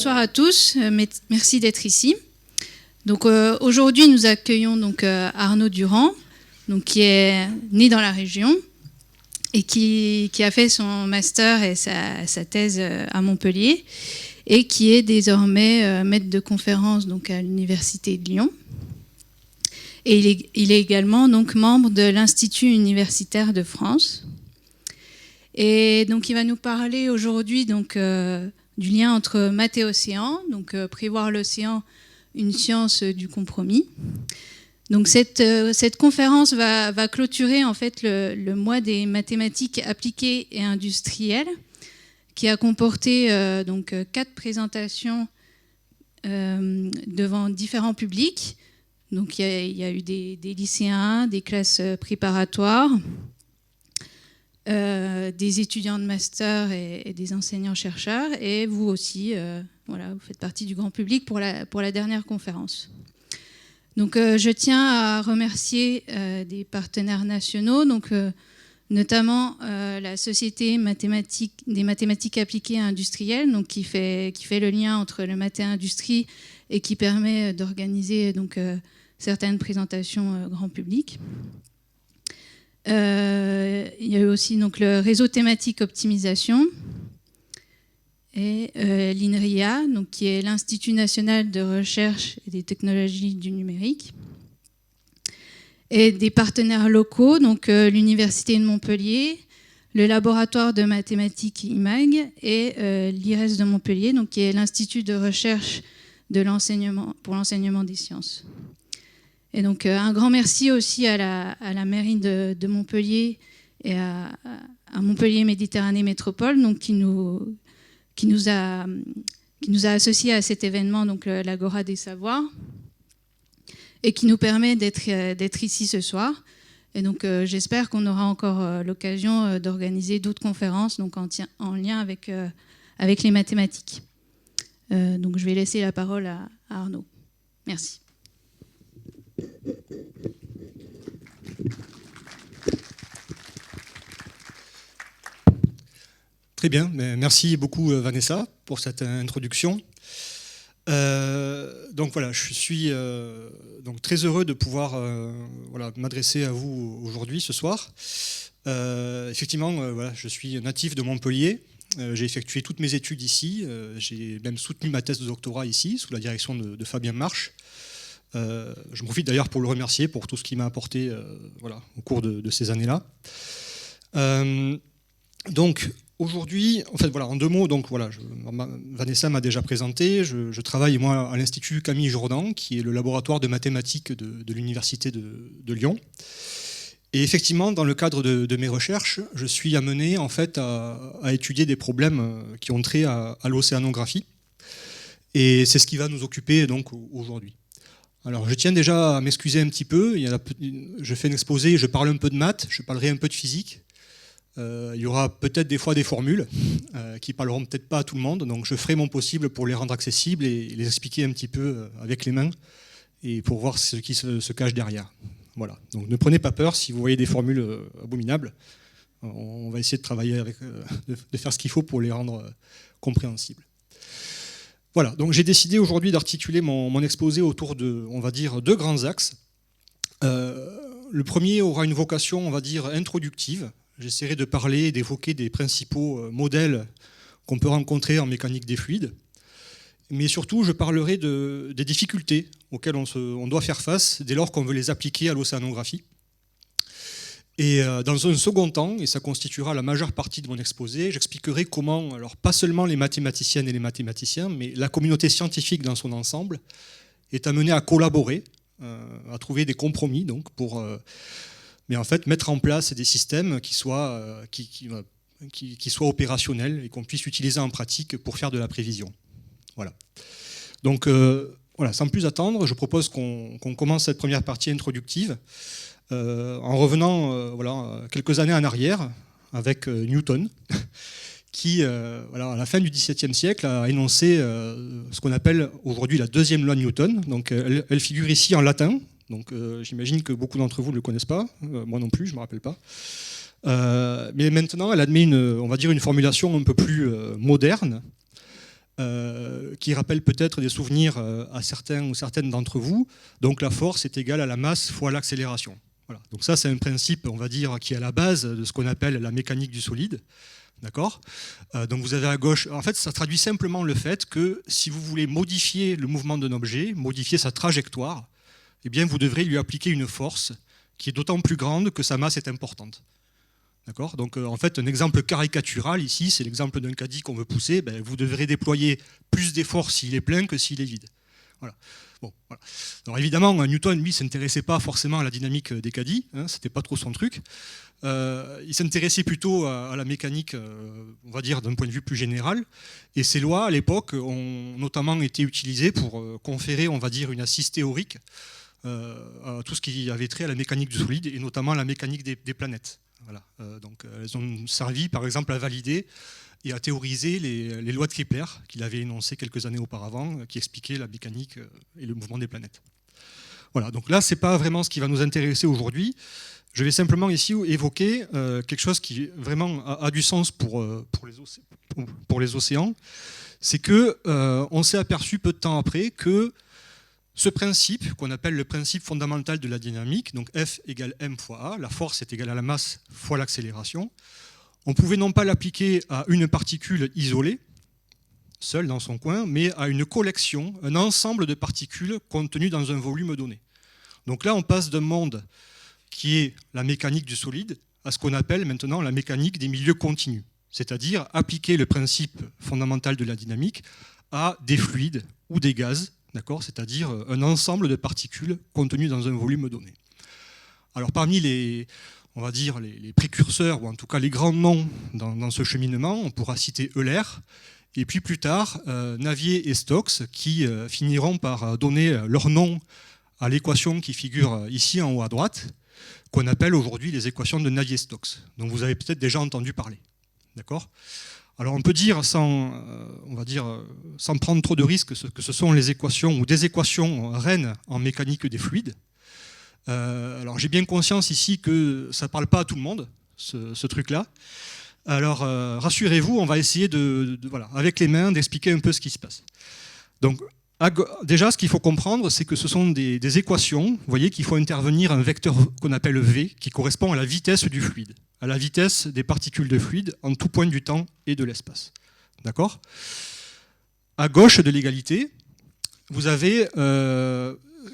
bonsoir à tous, merci d'être ici. Donc aujourd'hui nous accueillons donc Arnaud Durand, donc qui est né dans la région et qui a fait son master et sa thèse à Montpellier et qui est désormais maître de conférence donc à l'université de Lyon. Et il est également donc membre de l'Institut universitaire de France. Et donc il va nous parler aujourd'hui donc du lien entre maths et océan, donc prévoir l'océan, une science du compromis. Donc cette conférence va clôturer en fait le mois des mathématiques appliquées et industrielles, qui a comporté donc 4 présentations devant différents publics. Donc il y a eu des lycéens, des classes préparatoires, des étudiants de master et des enseignants-chercheurs, et vous aussi, voilà, vous faites partie du grand public pour la dernière conférence. Donc je tiens à remercier des partenaires nationaux, donc notamment la Société des mathématiques appliquées et industrielles, donc qui fait le lien entre le maths et industrie et qui permet d'organiser donc certaines présentations grand public. Il y a eu aussi donc le réseau thématique optimisation et l'INRIA, donc qui est l'Institut national de recherche et des technologies du numérique, et des partenaires locaux, donc l'Université de Montpellier, le laboratoire de mathématiques IMAG et l'IRES de Montpellier, donc qui est l'Institut de recherche pour l'enseignement des sciences. Et donc un grand merci aussi à la mairie de Montpellier et à Montpellier Méditerranée Métropole, donc qui nous a associés à cet événement, donc l'Agora des Savoirs, et qui nous permet d'être ici ce soir. Et donc j'espère qu'on aura encore l'occasion d'organiser d'autres conférences donc en lien avec les mathématiques. Donc je vais laisser la parole à Arnaud. Merci. Très bien, merci beaucoup Vanessa pour cette introduction. Donc voilà, je suis donc très heureux de pouvoir voilà, m'adresser à vous aujourd'hui, ce soir. Effectivement, voilà, je suis natif de Montpellier. J'ai effectué toutes mes études ici. J'ai même soutenu ma thèse de doctorat ici, sous la direction de Fabien Marche. Je profite d'ailleurs pour le remercier pour tout ce qu'il m'a apporté voilà, au cours de ces années-là. Donc aujourd'hui, en fait, voilà, en 2 mots, donc voilà, Vanessa m'a déjà présenté. Je travaille moi à l'Institut Camille Jordan, qui est le laboratoire de mathématiques de l'université de Lyon. Et effectivement, dans le cadre de mes recherches, je suis amené en fait à étudier des problèmes qui ont trait à l'océanographie. Et c'est ce qui va nous occuper donc aujourd'hui. Alors, je tiens déjà à m'excuser un petit peu. Je fais un exposé, je parle un peu de maths, je parlerai un peu de physique. Il y aura peut-être des fois des formules qui parleront peut-être pas à tout le monde. Donc, je ferai mon possible pour les rendre accessibles et les expliquer un petit peu avec les mains et pour voir ce qui se cache derrière. Voilà. Donc, ne prenez pas peur si vous voyez des formules abominables. On va essayer de travailler de faire ce qu'il faut pour les rendre compréhensibles. Voilà, donc j'ai décidé aujourd'hui d'articuler mon exposé autour de, on va dire, 2 grands axes. Le premier aura une vocation, on va dire, introductive. J'essaierai de parler et d'évoquer des principaux modèles qu'on peut rencontrer en mécanique des fluides. Mais surtout, je parlerai des difficultés auxquelles on doit faire face dès lors qu'on veut les appliquer à l'océanographie. Et dans un second temps, et ça constituera la majeure partie de mon exposé, j'expliquerai comment, alors pas seulement les mathématiciennes et les mathématiciens, mais la communauté scientifique dans son ensemble est amenée à collaborer, à trouver des compromis donc pour, mais en fait mettre en place des systèmes qui soient opérationnels et qu'on puisse utiliser en pratique pour faire de la prévision. Voilà. Donc voilà, sans plus attendre, je propose qu'on commence cette première partie introductive. En revenant voilà, quelques années en arrière avec Newton, qui voilà, à la fin du XVIIe siècle a énoncé ce qu'on appelle aujourd'hui la 2e loi de Newton. Donc, elle figure ici en latin, donc j'imagine que beaucoup d'entre vous ne le connaissent pas, moi non plus, je ne me rappelle pas. Mais maintenant, elle admet on va dire une formulation un peu plus moderne, qui rappelle peut-être des souvenirs à certains ou certaines d'entre vous. Donc la force est égale à la masse fois l'accélération. Voilà. Donc ça, c'est un principe, on va dire, qui est à la base de ce qu'on appelle la mécanique du solide. D'accord ? Donc vous avez à gauche, en fait ça traduit simplement le fait que si vous voulez modifier le mouvement d'un objet, modifier sa trajectoire, eh bien vous devrez lui appliquer une force qui est d'autant plus grande que sa masse est importante. D'accord ? Donc en fait un exemple caricatural ici, c'est l'exemple d'un caddie qu'on veut pousser, ben, vous devrez déployer plus d'efforts s'il est plein que s'il est vide. Voilà. Bon, voilà. Alors évidemment, Newton, lui, ne s'intéressait pas forcément à la dynamique des caddies, hein, c'était pas trop son truc. Il s'intéressait plutôt à la mécanique, on va dire, d'un point de vue plus général. Et ces lois, à l'époque, ont notamment été utilisées pour conférer, on va dire, une assise théorique à tout ce qui avait trait à la mécanique du solide, et notamment la mécanique des planètes. Voilà. Donc elles ont servi, par exemple, à valider et à théoriser les lois de Kepler, qu'il avait énoncées quelques années auparavant, qui expliquaient la mécanique et le mouvement des planètes. Voilà, donc là, ce n'est pas vraiment ce qui va nous intéresser aujourd'hui. Je vais simplement ici évoquer quelque chose qui vraiment a du sens pour les océans. C'est qu'on s'est aperçu peu de temps après que ce principe, qu'on appelle le principe fondamental de la dynamique, donc F égale m fois A, la force est égale à la masse fois l'accélération, on pouvait non pas l'appliquer à une particule isolée, seule dans son coin, mais à une collection, un ensemble de particules contenues dans un volume donné. Donc là, on passe d'un monde qui est la mécanique du solide à ce qu'on appelle maintenant la mécanique des milieux continus, c'est-à-dire appliquer le principe fondamental de la dynamique à des fluides ou des gaz, d'accord, c'est-à-dire un ensemble de particules contenues dans un volume donné. Alors parmi les précurseurs, ou en tout cas les grands noms dans ce cheminement, on pourra citer Euler, et puis plus tard, Navier et Stokes, qui finiront par donner leur nom à l'équation qui figure ici en haut à droite, qu'on appelle aujourd'hui les équations de Navier-Stokes, dont vous avez peut-être déjà entendu parler. D'accord ? Alors on peut dire, sans prendre trop de risques, que ce sont les équations ou des équations reines en mécanique des fluides. Alors j'ai bien conscience ici que ça ne parle pas à tout le monde, ce truc-là. Alors rassurez-vous, on va essayer avec les mains d'expliquer un peu ce qui se passe. Donc déjà, ce qu'il faut comprendre, c'est que ce sont des équations, vous voyez qu'il faut intervenir un vecteur qu'on appelle V, qui correspond à la vitesse du fluide, à la vitesse des particules de fluide en tout point du temps et de l'espace. D'accord ? À gauche de l'égalité, vous avez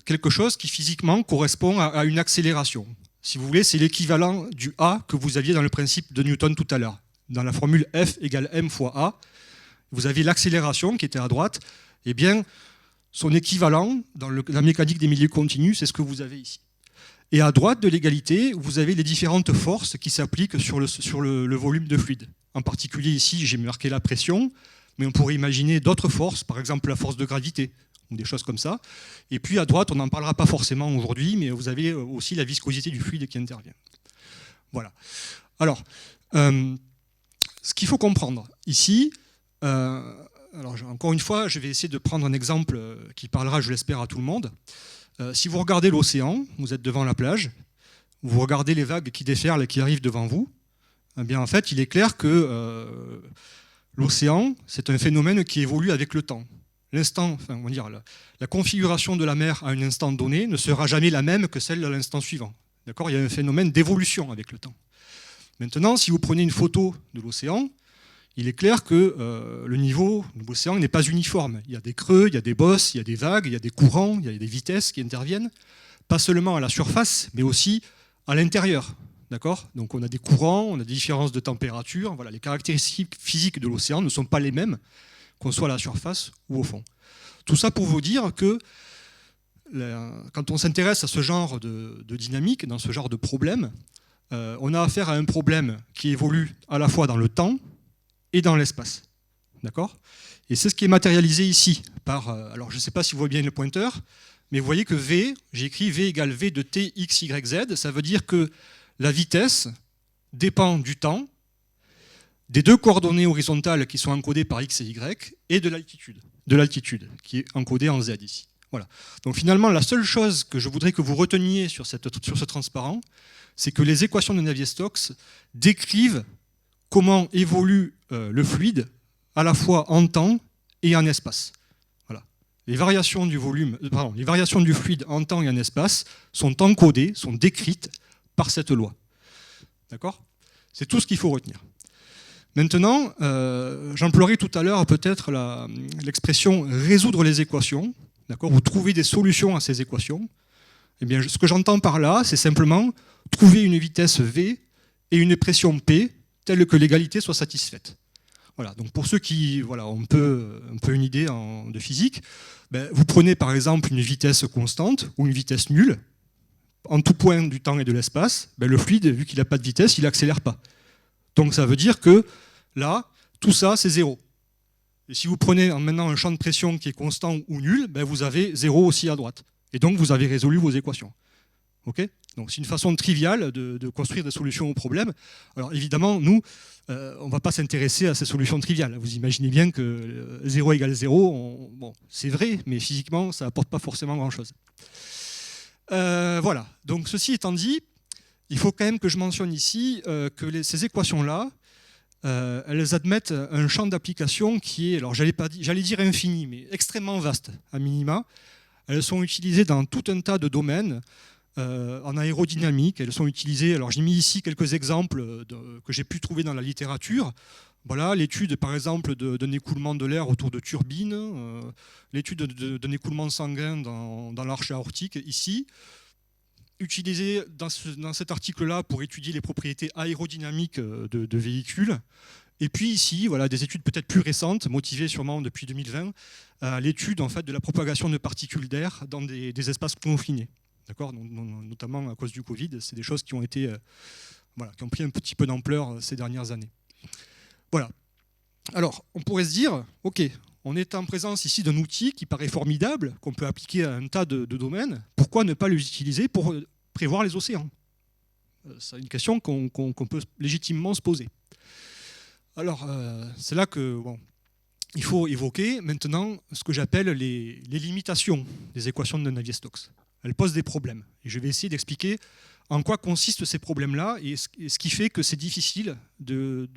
quelque chose qui physiquement correspond à une accélération. Si vous voulez, c'est l'équivalent du A que vous aviez dans le principe de Newton tout à l'heure. Dans la formule F égale m fois A, vous avez l'accélération qui était à droite. Eh bien, son équivalent dans la mécanique des milieux continus, c'est ce que vous avez ici. Et à droite de l'égalité, vous avez les différentes forces qui s'appliquent sur le volume de fluide. En particulier ici, j'ai marqué la pression, mais on pourrait imaginer d'autres forces, par exemple la force de gravité, ou des choses comme ça. Et puis à droite, on n'en parlera pas forcément aujourd'hui, mais vous avez aussi la viscosité du fluide qui intervient. Voilà. Alors, ce qu'il faut comprendre ici, alors encore une fois, je vais essayer de prendre un exemple qui parlera, je l'espère, à tout le monde. Si vous regardez l'océan, vous êtes devant la plage, vous regardez les vagues qui déferlent et qui arrivent devant vous, eh bien en fait, il est clair que l'océan, c'est un phénomène qui évolue avec le temps. La configuration de la mer à un instant donné ne sera jamais la même que celle de l'instant suivant. D'accord ? Il y a un phénomène d'évolution avec le temps. Maintenant, si vous prenez une photo de l'océan, il est clair que le niveau de l'océan n'est pas uniforme. Il y a des creux, il y a des bosses, il y a des vagues, il y a des courants, il y a des vitesses qui interviennent, pas seulement à la surface, mais aussi à l'intérieur. D'accord ? Donc on a des courants, on a des différences de température. Voilà, les caractéristiques physiques de l'océan ne sont pas les mêmes, qu'on soit à la surface ou au fond. Tout ça pour vous dire que quand on s'intéresse à ce genre de dynamique, dans ce genre de problème, on a affaire à un problème qui évolue à la fois dans le temps et dans l'espace. D'accord ? Et c'est ce qui est matérialisé ici par... alors je ne sais pas si vous voyez bien le pointeur, mais vous voyez que V, j'ai écrit V égale V de t, x, y, z, ça veut dire que la vitesse dépend du temps, des deux coordonnées horizontales qui sont encodées par x et y, et de l'altitude, qui est encodée en z ici. Voilà. Donc finalement, la seule chose que je voudrais que vous reteniez sur ce transparent, c'est que les équations de Navier-Stokes décrivent comment évolue le fluide, à la fois en temps et en espace. Voilà. Les variations du les variations du fluide en temps et en espace sont encodées, sont décrites par cette loi. D'accord ? C'est tout ce qu'il faut retenir. Maintenant, j'emploierai tout à l'heure peut-être l'expression résoudre les équations, d'accord, ou trouver des solutions à ces équations. Eh bien, ce que j'entends par là, c'est simplement trouver une vitesse V et une pression P telle que l'égalité soit satisfaite. Voilà. Donc pour ceux qui ont un peu une idée de physique, vous prenez par exemple une vitesse constante ou une vitesse nulle, en tout point du temps et de l'espace, le fluide, vu qu'il n'a pas de vitesse, il n'accélère pas. Donc ça veut dire que là, tout ça, c'est zéro. Et si vous prenez maintenant un champ de pression qui est constant ou nul, vous avez zéro aussi à droite. Et donc vous avez résolu vos équations. Okay ? Donc c'est une façon triviale de construire des solutions aux problèmes. Alors évidemment, nous, on ne va pas s'intéresser à ces solutions triviales. Vous imaginez bien que 0 égale 0, bon, c'est vrai, mais physiquement, ça n'apporte pas forcément grand-chose. Voilà. Donc ceci étant dit, il faut quand même que je mentionne ici que ces équations-là, elles admettent un champ d'application qui est, alors j'allais dire infini, mais extrêmement vaste, à minima. Elles sont utilisées dans tout un tas de domaines, en aérodynamique. Elles sont utilisées, alors j'ai mis ici quelques exemples que j'ai pu trouver dans la littérature. Voilà, l'étude par exemple d'un écoulement de l'air autour de turbines, l'étude d'un écoulement sanguin dans l'arche aortique ici, utilisée dans cet article-là pour étudier les propriétés aérodynamiques de véhicules. Et puis ici, voilà, des études peut-être plus récentes, motivées sûrement depuis 2020, l'étude en fait, de la propagation de particules d'air dans des espaces confinés. D'accord ? Notamment à cause du Covid, c'est des choses qui ont été, qui ont pris un petit peu d'ampleur ces dernières années. Voilà. Alors, on pourrait se dire, ok, on est en présence ici d'un outil qui paraît formidable, qu'on peut appliquer à un tas de domaines. Pourquoi ne pas l'utiliser pour prévoir les océans ? C'est une question qu'on peut légitimement se poser. Alors, c'est là que il faut évoquer maintenant ce que j'appelle les limitations des équations de Navier-Stokes. Elles posent des problèmes. Et je vais essayer d'expliquer en quoi consistent ces problèmes-là et ce qui fait que c'est difficile de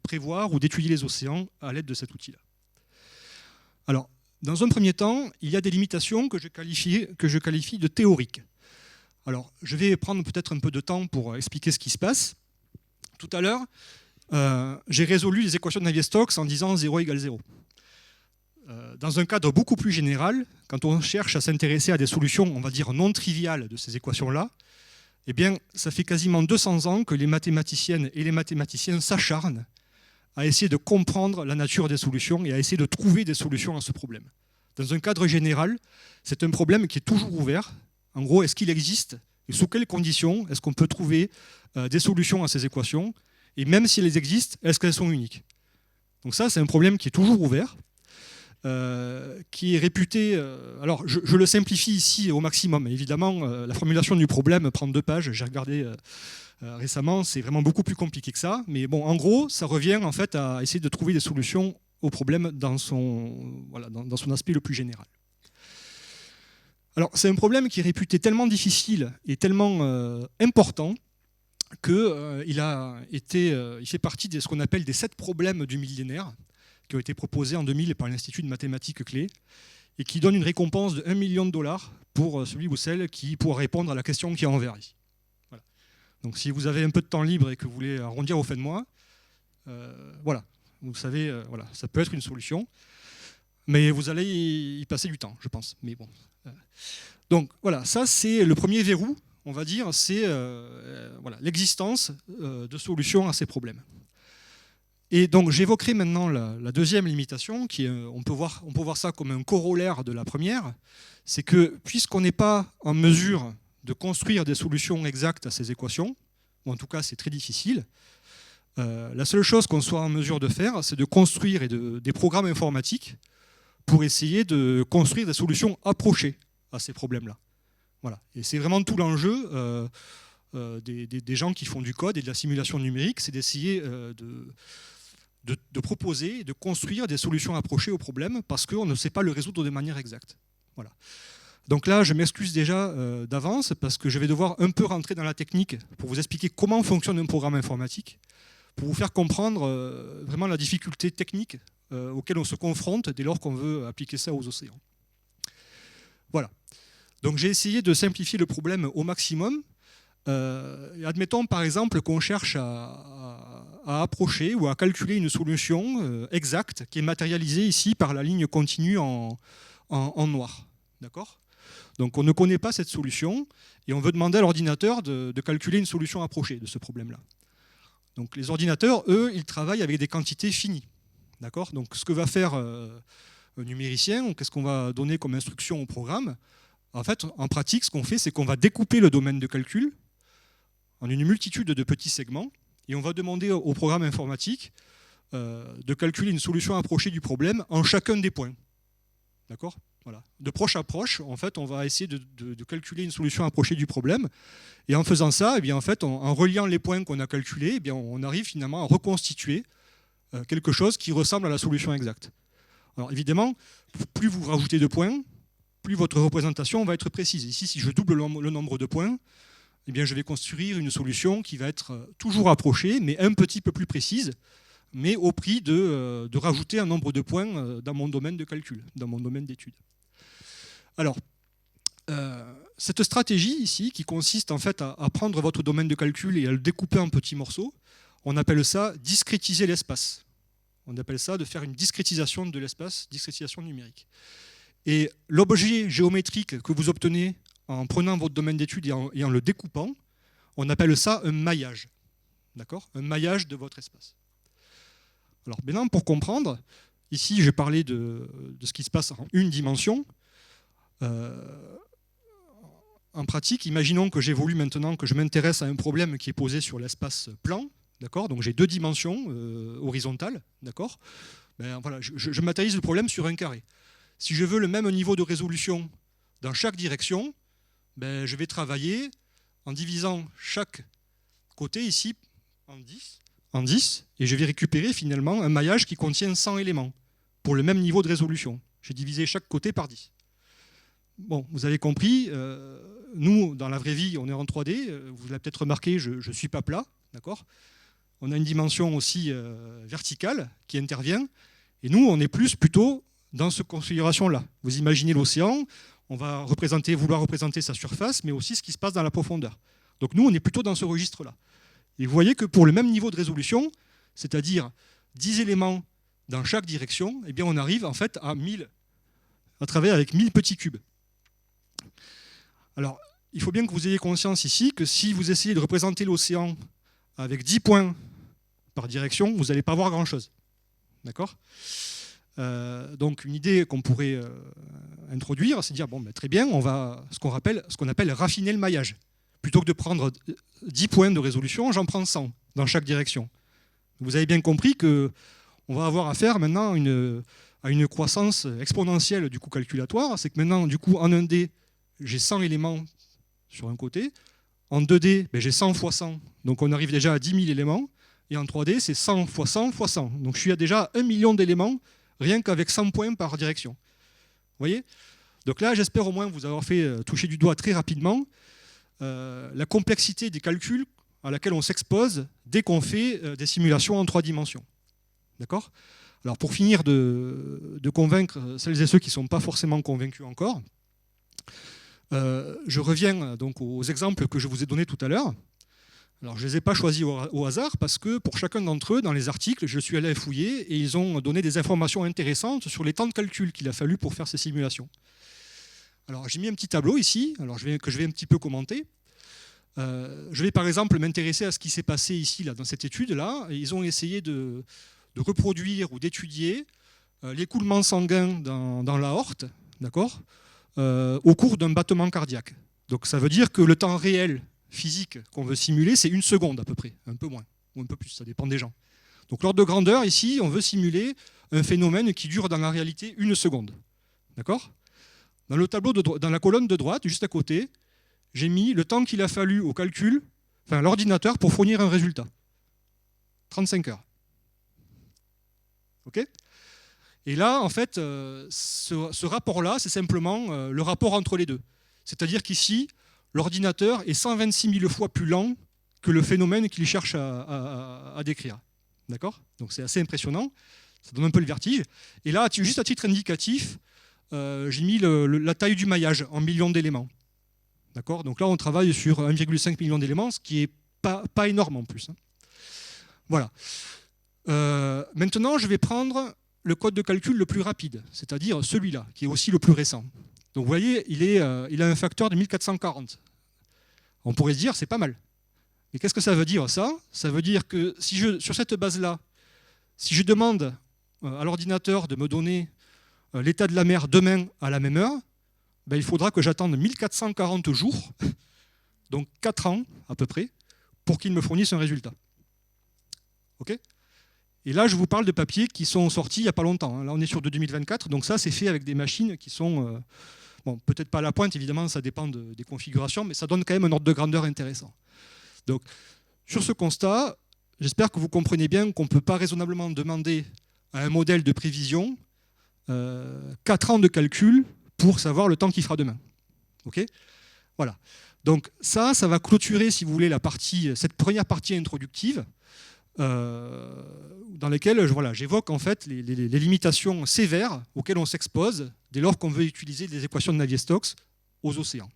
prévoir ou d'étudier les océans à l'aide de cet outil-là. Alors, dans un premier temps, il y a des limitations que je qualifie de théoriques. Alors, je vais prendre peut-être un peu de temps pour expliquer ce qui se passe. Tout à l'heure, j'ai résolu les équations de Navier-Stokes en disant 0 égale 0. Dans un cadre beaucoup plus général, quand on cherche à s'intéresser à des solutions, on va dire non triviales de ces équations-là, eh bien, ça fait quasiment 200 ans que les mathématiciennes et les mathématiciens s'acharnent à essayer de comprendre la nature des solutions et à essayer de trouver des solutions à ce problème. Dans un cadre général, c'est un problème qui est toujours ouvert. En gros, est-ce qu'il existe et sous quelles conditions est-ce qu'on peut trouver des solutions à ces équations? Et même si elles existent, est-ce qu'elles sont uniques? Donc ça, c'est un problème qui est toujours ouvert. Qui est réputé... alors, je le simplifie ici au maximum. Évidemment, la formulation du problème prend 2 pages. J'ai regardé récemment, c'est vraiment beaucoup plus compliqué que ça. Mais bon, en gros, ça revient en fait à essayer de trouver des solutions au problème dans son aspect le plus général. Alors, c'est un problème qui est réputé tellement difficile et tellement important qu'il il fait partie de ce qu'on appelle des 7 problèmes du millénaire, qui ont été proposés en 2000 par l'Institut de mathématiques clés et qui donne une récompense de $1 million pour celui ou celle qui pourra répondre à la question qui est en vert ici. Voilà. Donc si vous avez un peu de temps libre et que vous voulez arrondir aux fins de mois, voilà, vous savez, voilà, ça peut être une solution, mais vous allez y passer du temps, je pense. Mais bon. Donc voilà, ça c'est le premier verrou, on va dire, c'est voilà, l'existence de solutions à ces problèmes. Et donc j'évoquerai maintenant la deuxième limitation, qui est, on peut voir ça comme un corollaire de la première, c'est que puisqu'on n'est pas en mesure de construire des solutions exactes à ces équations, ou en tout cas c'est très difficile, la seule chose qu'on soit en mesure de faire, c'est de construire des programmes informatiques pour essayer de construire des solutions approchées à ces problèmes-là. Voilà. Et c'est vraiment tout l'enjeu des gens qui font du code et de la simulation numérique, c'est d'essayer de proposer, de construire des solutions approchées au problème parce qu'on ne sait pas le résoudre de manière exacte. Voilà. Donc là, je m'excuse déjà d'avance parce que je vais devoir un peu rentrer dans la technique pour vous expliquer comment fonctionne un programme informatique, pour vous faire comprendre vraiment la difficulté technique auxquels on se confronte dès lors qu'on veut appliquer ça aux océans. Voilà. Donc j'ai essayé de simplifier le problème au maximum. Admettons par exemple qu'on cherche à approcher ou à calculer une solution exacte qui est matérialisée ici par la ligne continue en noir. D'accord ? Donc on ne connaît pas cette solution et on veut demander à l'ordinateur de calculer une solution approchée de ce problème-là. Donc les ordinateurs, eux, ils travaillent avec des quantités finies. D'accord ? Donc ce que va faire un numéricien, ou qu'est-ce qu'on va donner comme instruction au programme, en fait, en pratique, ce qu'on fait, c'est qu'on va découper le domaine de calcul en une multitude de petits segments et on va demander au programme informatique de calculer une solution approchée du problème en chacun des points. D'accord ? Voilà. De proche à proche, en fait, on va essayer de calculer une solution approchée du problème. Et en faisant ça, eh bien, en fait, en reliant les points qu'on a calculés, eh bien, on arrive finalement à reconstituer quelque chose qui ressemble à la solution exacte. Alors évidemment, plus vous rajoutez de points, plus votre représentation va être précise. Ici, si je double le nombre de points, eh bien, je vais construire une solution qui va être toujours approchée, mais un petit peu plus précise, mais au prix de rajouter un nombre de points dans mon domaine de calcul, dans mon domaine d'étude. Alors, cette stratégie ici, qui consiste en fait à prendre votre domaine de calcul et à le découper en petits morceaux, on appelle ça discrétiser l'espace. On appelle ça de faire une discrétisation de l'espace, discrétisation numérique. Et l'objet géométrique que vous obtenez en prenant votre domaine d'étude et en le découpant, on appelle ça un maillage. D'accord ? Un maillage de votre espace. Alors maintenant, pour comprendre, ici j'ai parlé de ce qui se passe en une dimension. En pratique, imaginons que j'évolue maintenant, que je m'intéresse à un problème qui est posé sur l'espace plan. D'accord ? Donc j'ai deux dimensions horizontales. D'accord ? Ben, voilà, je matérialise le problème sur un carré. Si je veux le même niveau de résolution dans chaque direction, ben, je vais travailler en divisant chaque côté ici en 10 et je vais récupérer finalement un maillage qui contient 100 éléments pour le même niveau de résolution. J'ai divisé chaque côté par 10. Bon, vous avez compris, nous, dans la vraie vie, on est en 3D. Vous l'avez peut-être remarqué, je ne suis pas plat. D'accord ? On a une dimension aussi verticale qui intervient. Et nous, on est plutôt dans cette configuration-là. Vous imaginez l'océan, on va vouloir représenter sa surface, mais aussi ce qui se passe dans la profondeur. Donc nous, on est plutôt dans ce registre-là. Et vous voyez que pour le même niveau de résolution, c'est-à-dire 10 éléments dans chaque direction, eh bien on arrive en fait à travailler avec 1000 petits cubes. Alors, il faut bien que vous ayez conscience ici que si vous essayez de représenter l'océan avec 10 points par direction, vous n'allez pas voir grand-chose. D'accord ? Donc une idée qu'on pourrait introduire, c'est de dire, bon, ben, très bien, on va ce qu'on appelle raffiner le maillage. Plutôt que de prendre 10 points de résolution, j'en prends 100 dans chaque direction. Vous avez bien compris qu'on va avoir affaire maintenant à une croissance exponentielle du coût calculatoire. C'est que maintenant, du coup, en 1D, j'ai 100 éléments sur un côté. En 2D, ben, j'ai 100 fois 100. Donc on arrive déjà à 10 000 éléments. Et en 3D, c'est 100 fois 100 fois 100. Donc je suis à déjà 1 million d'éléments, rien qu'avec 100 points par direction. Vous voyez ? Donc là, j'espère au moins vous avoir fait toucher du doigt très rapidement la complexité des calculs à laquelle on s'expose dès qu'on fait des simulations en 3 dimensions. D'accord ? Alors pour finir de convaincre celles et ceux qui ne sont pas forcément convaincus encore, je reviens donc aux exemples que je vous ai donnés tout à l'heure. Alors je ne les ai pas choisis au hasard parce que pour chacun d'entre eux, dans les articles, je suis allé fouiller et ils ont donné des informations intéressantes sur les temps de calcul qu'il a fallu pour faire ces simulations. Alors j'ai mis un petit tableau ici, que je vais un petit peu commenter. Je vais par exemple m'intéresser à ce qui s'est passé ici, là, dans cette étude-là. Ils ont essayé de reproduire ou d'étudier l'écoulement sanguin dans l'aorte, d'accord, au cours d'un battement cardiaque. Donc ça veut dire que le temps réel physique qu'on veut simuler, c'est 1 seconde à peu près, un peu moins, ou un peu plus, ça dépend des gens. Donc l'ordre de grandeur, ici, on veut simuler un phénomène qui dure dans la réalité 1 seconde. D'accord ? Dans le tableau, dans la colonne de droite, juste à côté, j'ai mis le temps qu'il a fallu au calcul, enfin à l'ordinateur, pour fournir un résultat. 35 heures. OK ? Et là, en fait, ce rapport-là, c'est simplement le rapport entre les deux. C'est-à-dire qu'ici, l'ordinateur est 126 000 fois plus lent que le phénomène qu'il cherche à décrire. D'accord ? Donc c'est assez impressionnant. Ça donne un peu le vertige. Et là, juste à titre indicatif, j'ai mis la taille du maillage en millions d'éléments. D'accord ? Donc là, on travaille sur 1,5 million d'éléments, ce qui n'est pas énorme en plus. Voilà. Maintenant, je vais prendre le code de calcul le plus rapide, c'est-à-dire celui-là, qui est aussi le plus récent. Donc vous voyez, il a un facteur de 1440. On pourrait se dire, c'est pas mal. Mais qu'est-ce que ça veut dire, ça ? Ça veut dire que sur cette base-là, si je demande à l'ordinateur de me donner l'état de la mer demain à la même heure, ben, il faudra que j'attende 1440 jours, donc 4 ans à peu près, pour qu'il me fournisse un résultat. Ok ? Et là, je vous parle de papiers qui sont sortis il n'y a pas longtemps. Là, on est sur de 2024, donc ça, c'est fait avec des machines qui sont... bon, peut-être pas à la pointe, évidemment, ça dépend des configurations, mais ça donne quand même un ordre de grandeur intéressant. Donc, sur ce constat, j'espère que vous comprenez bien qu'on ne peut pas raisonnablement demander à un modèle de prévision 4 ans de calcul pour savoir le temps qu'il fera demain. Ok ? Voilà. Donc ça va clôturer, si vous voulez, cette première partie introductive, dans laquelle j'évoque en fait les limitations sévères auxquelles on s'expose dès lors qu'on veut utiliser des équations de Navier-Stokes aux océans.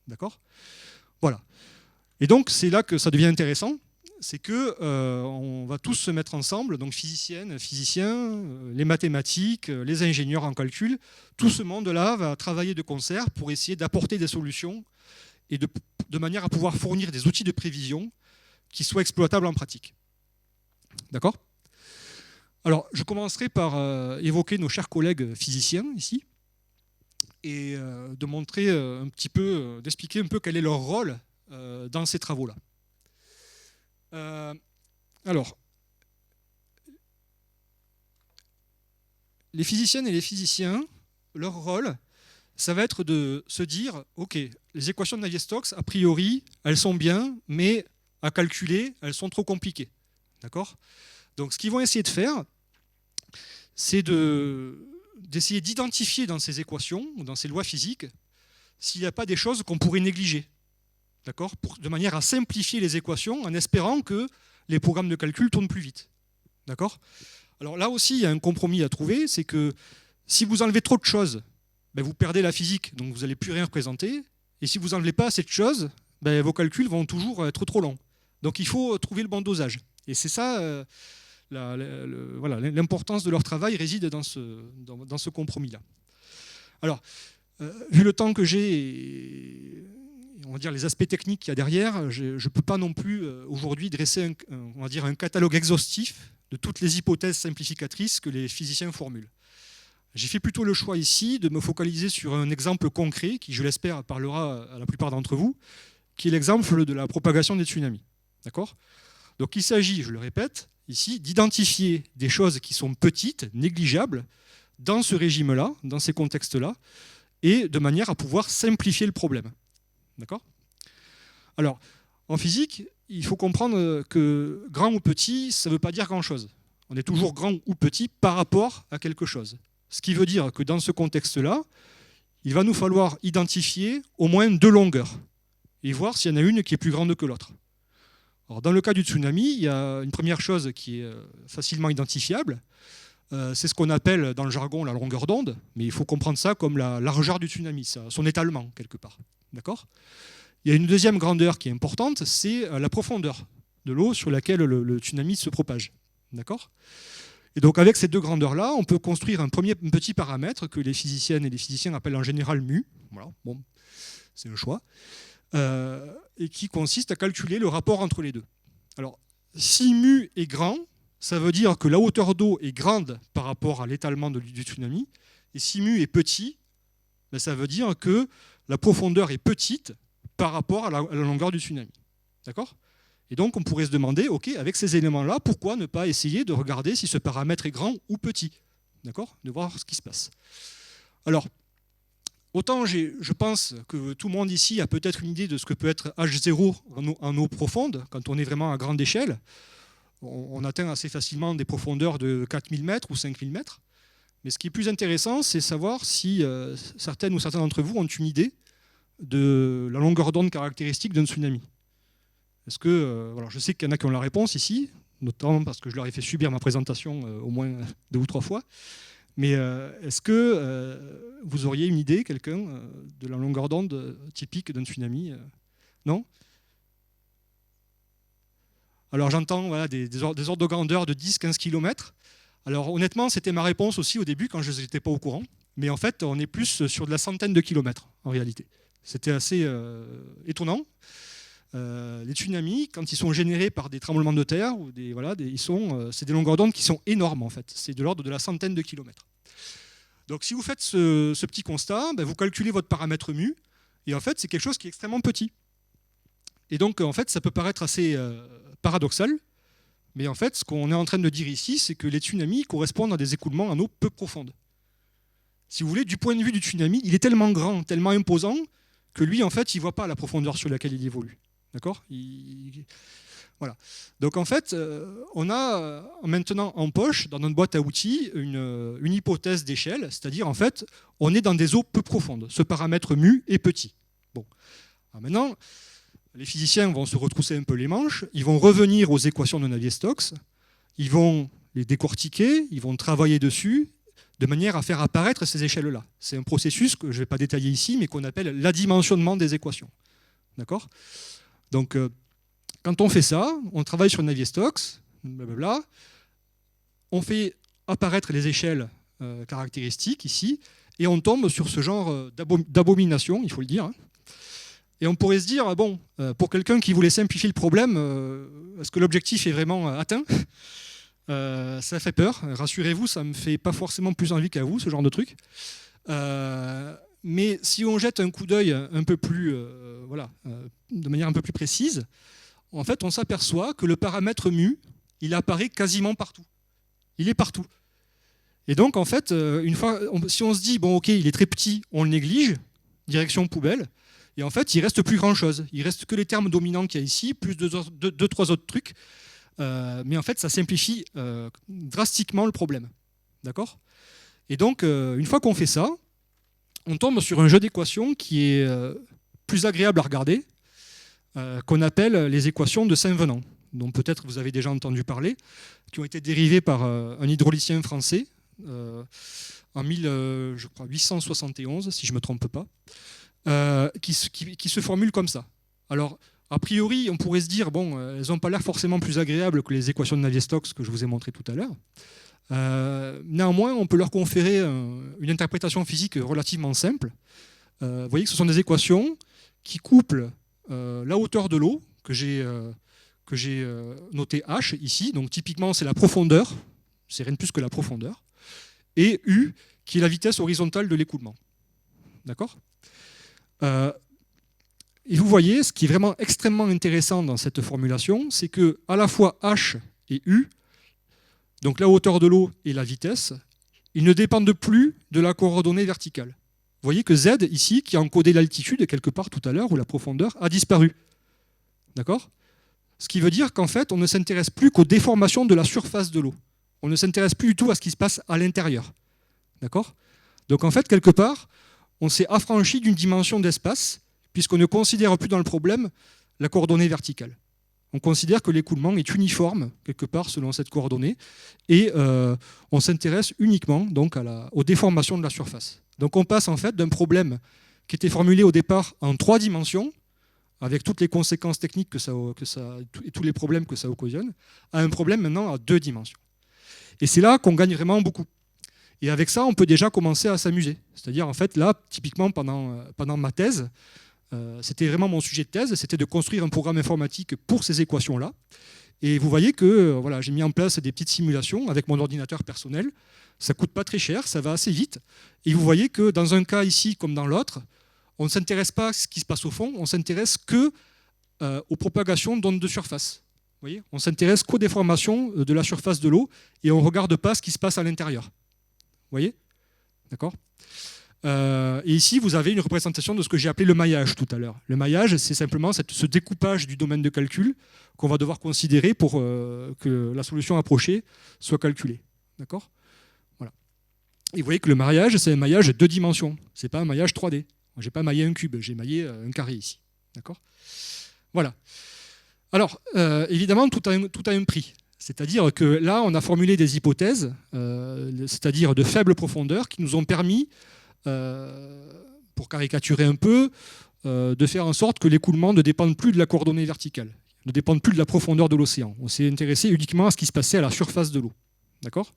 D'accord ? Voilà. Et donc c'est là que ça devient intéressant, c'est que on va tous se mettre ensemble, donc physiciennes, physiciens, les mathématiques, les ingénieurs en calcul, tout ce monde-là va travailler de concert pour essayer d'apporter des solutions et de manière à pouvoir fournir des outils de prévision qui soient exploitables en pratique. D'accord ? Alors, je commencerai par évoquer nos chers collègues physiciens ici et de montrer un petit peu, d'expliquer un peu quel est leur rôle dans ces travaux-là. Alors, les physiciennes et les physiciens, leur rôle, ça va être de se dire, ok, les équations de Navier-Stokes, a priori, elles sont bien, mais à calculer, elles sont trop compliquées. D'accord ? Donc, ce qu'ils vont essayer de faire, c'est d'essayer d'identifier dans ces équations, ou dans ces lois physiques, s'il n'y a pas des choses qu'on pourrait négliger. D'accord ? De manière à simplifier les équations en espérant que les programmes de calcul tournent plus vite. D'accord ? Alors là aussi, il y a un compromis à trouver, c'est que si vous enlevez trop de choses, ben vous perdez la physique, donc vous n'allez plus rien représenter. Et si vous n'enlevez pas assez de choses, ben vos calculs vont toujours être trop longs. Donc il faut trouver le bon dosage. Et c'est ça, l'importance de leur travail réside dans ce compromis-là. Alors, vu le temps que j'ai et on va dire les aspects techniques qu'il y a derrière, je ne peux pas non plus aujourd'hui dresser un catalogue exhaustif de toutes les hypothèses simplificatrices que les physiciens formulent. J'ai fait plutôt le choix ici de me focaliser sur un exemple concret qui, je l'espère, parlera à la plupart d'entre vous, qui est l'exemple de la propagation des tsunamis. D'accord ? Donc il s'agit, je le répète, ici, d'identifier des choses qui sont petites, négligeables, dans ce régime-là, dans ces contextes-là, et de manière à pouvoir simplifier le problème. D'accord ? Alors, en physique, il faut comprendre que grand ou petit, ça ne veut pas dire grand-chose. On est toujours grand ou petit par rapport à quelque chose. Ce qui veut dire que dans ce contexte-là, il va nous falloir identifier au moins 2 longueurs et voir s'il y en a une qui est plus grande que l'autre. Alors, dans le cas du tsunami, il y a une première chose qui est facilement identifiable. C'est ce qu'on appelle dans le jargon la longueur d'onde, mais il faut comprendre ça comme la largeur du tsunami, son étalement quelque part. D'accord ? Il y a une deuxième grandeur qui est importante, c'est la profondeur de l'eau sur laquelle le tsunami se propage. D'accord ? Et donc avec ces 2 grandeurs-là, on peut construire un petit paramètre que les physiciennes et les physiciens appellent en général mu. Voilà, bon, c'est le choix. Et qui consiste à calculer le rapport entre les deux. Alors, si mu est grand, ça veut dire que la hauteur d'eau est grande par rapport à l'étalement du tsunami. Et si mu est petit, ben ça veut dire que la profondeur est petite par rapport à la longueur du tsunami. D'accord ? Et donc, on pourrait se demander, ok, avec ces éléments-là, pourquoi ne pas essayer de regarder si ce paramètre est grand ou petit ? D'accord ? De voir ce qui se passe. Alors, autant je pense que tout le monde ici a peut-être une idée de ce que peut être H0 en eau profonde, quand on est vraiment à grande échelle. On atteint assez facilement des profondeurs de 4000 mètres ou 5000 mètres. Mais ce qui est plus intéressant, c'est savoir si certaines ou certains d'entre vous ont une idée de la longueur d'onde caractéristique d'un tsunami. Est-ce que, je sais qu'il y en a qui ont la réponse ici, notamment parce que je leur ai fait subir ma présentation au moins 2 ou 3 fois. Mais est-ce que vous auriez une idée, quelqu'un, de la longueur d'onde typique d'un tsunami Non? Alors j'entends voilà, des ordres de grandeur de 10-15 km. Alors honnêtement, c'était ma réponse aussi au début quand je n'étais pas au courant. Mais en fait, on est plus sur de la centaine de kilomètres en réalité. C'était assez étonnant. Les tsunamis, quand ils sont générés par des tremblements de terre, ou c'est des longueurs d'onde qui sont énormes en fait. C'est de l'ordre de la centaine de kilomètres. Donc si vous faites ce petit constat, vous calculez votre paramètre mu, et en fait c'est quelque chose qui est extrêmement petit. Et donc en fait ça peut paraître assez paradoxal, mais en fait ce qu'on est en train de dire ici, c'est que les tsunamis correspondent à des écoulements en eau peu profonde. Si vous voulez, du point de vue du tsunami, il est tellement grand, tellement imposant, que lui en fait il ne voit pas la profondeur sur laquelle il évolue. D'accord ? Voilà. Donc en fait, on a maintenant en poche, dans notre boîte à outils, une hypothèse d'échelle, c'est-à-dire en fait, on est dans des eaux peu profondes. Ce paramètre mu est petit. Bon. Alors maintenant, les physiciens vont se retrousser un peu les manches, ils vont revenir aux équations de Navier-Stokes, ils vont les décortiquer, ils vont travailler dessus, de manière à faire apparaître ces échelles-là. C'est un processus que je ne vais pas détailler ici, mais qu'on appelle l'adimensionnement des équations. D'accord ? Donc, quand on fait ça, on travaille sur Navier-Stokes, blablabla, on fait apparaître les échelles caractéristiques ici, et on tombe sur ce genre d'abomination, il faut le dire. Et on pourrait se dire, bon, pour quelqu'un qui voulait simplifier le problème, est-ce que l'objectif est vraiment atteint ? Ça fait peur, rassurez-vous, ça ne me fait pas forcément plus envie qu'à vous, ce genre de truc. Mais si on jette un coup d'œil un peu plus, de manière un peu plus précise, en fait, on s'aperçoit que le paramètre mu, il apparaît quasiment partout. Il est partout. Et donc, en fait, si on se dit, bon, ok, il est très petit, on le néglige, direction poubelle, et en fait, il ne reste plus grand-chose. Il ne reste que les termes dominants qu'il y a ici, plus 2-3 autres trucs. Mais en fait, ça simplifie drastiquement le problème. D'accord ? Et donc, une fois qu'on fait ça, on tombe sur un jeu d'équations qui est plus agréable à regarder, qu'on appelle les équations de Saint-Venant, dont peut-être vous avez déjà entendu parler, qui ont été dérivées par un hydraulicien français en 1871, si je ne me trompe pas, qui se formule comme ça. Alors, a priori, on pourrait se dire, bon, elles n'ont pas l'air forcément plus agréables que les équations de Navier-Stokes que je vous ai montrées tout à l'heure. Néanmoins, on peut leur conférer une interprétation physique relativement simple. Vous voyez que ce sont des équations qui couplent la hauteur de l'eau, que j'ai noté H ici, donc typiquement c'est la profondeur, c'est rien de plus que la profondeur, et U, qui est la vitesse horizontale de l'écoulement. D'accord ? Et vous voyez, ce qui est vraiment extrêmement intéressant dans cette formulation, c'est que à la fois H et U, donc la hauteur de l'eau et la vitesse, ils ne dépendent plus de la coordonnée verticale. Vous voyez que Z, ici, qui a encodé l'altitude quelque part tout à l'heure, ou la profondeur, a disparu. D'accord ? Ce qui veut dire qu'en fait, on ne s'intéresse plus qu'aux déformations de la surface de l'eau. On ne s'intéresse plus du tout à ce qui se passe à l'intérieur. D'accord ? Donc en fait, quelque part, on s'est affranchi d'une dimension d'espace, puisqu'on ne considère plus dans le problème la coordonnée verticale. On considère que l'écoulement est uniforme, quelque part, selon cette coordonnée, et on s'intéresse uniquement donc, aux déformations de la surface. Donc on passe en fait d'un problème qui était formulé au départ en 3 dimensions, avec toutes les conséquences techniques et tous les problèmes que ça occasionne, à un problème maintenant à 2 dimensions. Et c'est là qu'on gagne vraiment beaucoup. Et avec ça, on peut déjà commencer à s'amuser. C'est-à-dire, en fait, là, typiquement, pendant ma thèse, c'était vraiment mon sujet de thèse, c'était de construire un programme informatique pour ces équations-là. Et vous voyez que j'ai mis en place des petites simulations avec mon ordinateur personnel. Ça ne coûte pas très cher, ça va assez vite. Et vous voyez que dans un cas ici comme dans l'autre, on ne s'intéresse pas à ce qui se passe au fond, on s'intéresse aux propagations d'ondes de surface. Vous voyez, on s'intéresse qu'aux déformations de la surface de l'eau et on ne regarde pas ce qui se passe à l'intérieur. Vous voyez ? D'accord ? Et ici, vous avez une représentation de ce que j'ai appelé le maillage tout à l'heure. Le maillage, c'est simplement ce découpage du domaine de calcul qu'on va devoir considérer pour que la solution approchée soit calculée. D'accord ? Voilà. Et vous voyez que le maillage, c'est un maillage 2 dimensions. Ce n'est pas un maillage 3D. Je n'ai pas maillé un cube, j'ai maillé un carré ici. D'accord ? Voilà. Alors, évidemment, tout a un prix. C'est-à-dire que là, on a formulé des hypothèses, c'est-à-dire de faible profondeur, qui nous ont permis, pour caricaturer un peu, de faire en sorte que l'écoulement ne dépende plus de la coordonnée verticale, ne dépende plus de la profondeur de l'océan. On s'est intéressé uniquement à ce qui se passait à la surface de l'eau. D'accord ?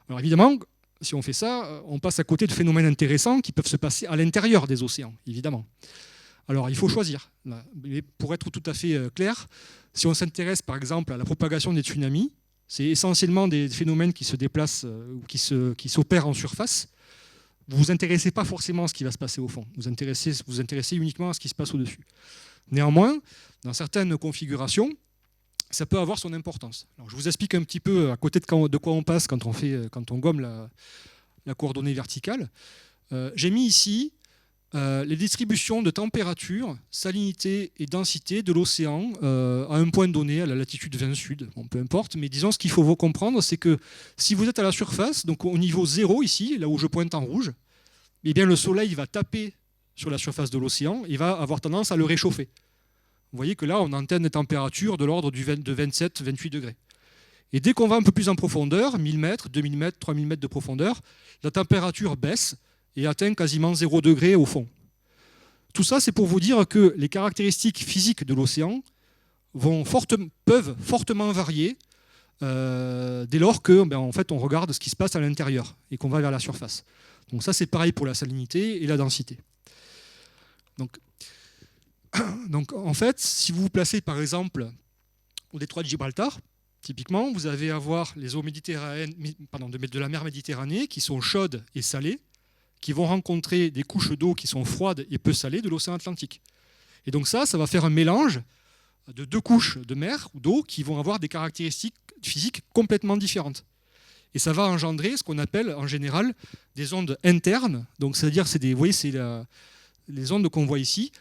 Alors évidemment, si on fait ça, on passe à côté de phénomènes intéressants qui peuvent se passer à l'intérieur des océans, évidemment. Alors il faut choisir. Mais pour être tout à fait clair, si on s'intéresse par exemple à la propagation des tsunamis, c'est essentiellement des phénomènes qui se déplacent ou qui s'opèrent en surface. Vous ne vous intéressez pas forcément à ce qui va se passer au fond. Vous vous intéressez uniquement à ce qui se passe au-dessus. Néanmoins, dans certaines configurations, ça peut avoir son importance. Alors, je vous explique un petit peu à côté de quoi on passe quand on gomme la coordonnée verticale. J'ai mis ici les distributions de température, salinité et densité de l'océan à un point donné, à la latitude 20 sud. Bon, peu importe, mais disons ce qu'il faut comprendre, c'est que si vous êtes à la surface, donc au niveau 0 ici, là où je pointe en rouge, eh bien le soleil va taper sur la surface de l'océan et va avoir tendance à le réchauffer. Vous voyez que là, on atteint des températures de l'ordre de 27-28 degrés. Et dès qu'on va un peu plus en profondeur, 1000 mètres, 2000 mètres, 3000 mètres de profondeur, la température baisse et atteint quasiment 0 degré au fond. Tout ça, c'est pour vous dire que les caractéristiques physiques de l'océan peuvent fortement varier dès lors que, en fait, on regarde ce qui se passe à l'intérieur et qu'on va vers la surface. Donc ça, c'est pareil pour la salinité et la densité. Donc en fait, si vous vous placez par exemple au détroit de Gibraltar, typiquement, vous allez avoir les eaux de la mer Méditerranée qui sont chaudes et salées, qui vont rencontrer des couches d'eau qui sont froides et peu salées de l'océan Atlantique. Et donc ça va faire un mélange de deux couches de mer ou d'eau qui vont avoir des caractéristiques physiques complètement différentes. Et ça va engendrer ce qu'on appelle en général des ondes internes. Donc c'est-à-dire, vous voyez, c'est les ondes qu'on voit ici.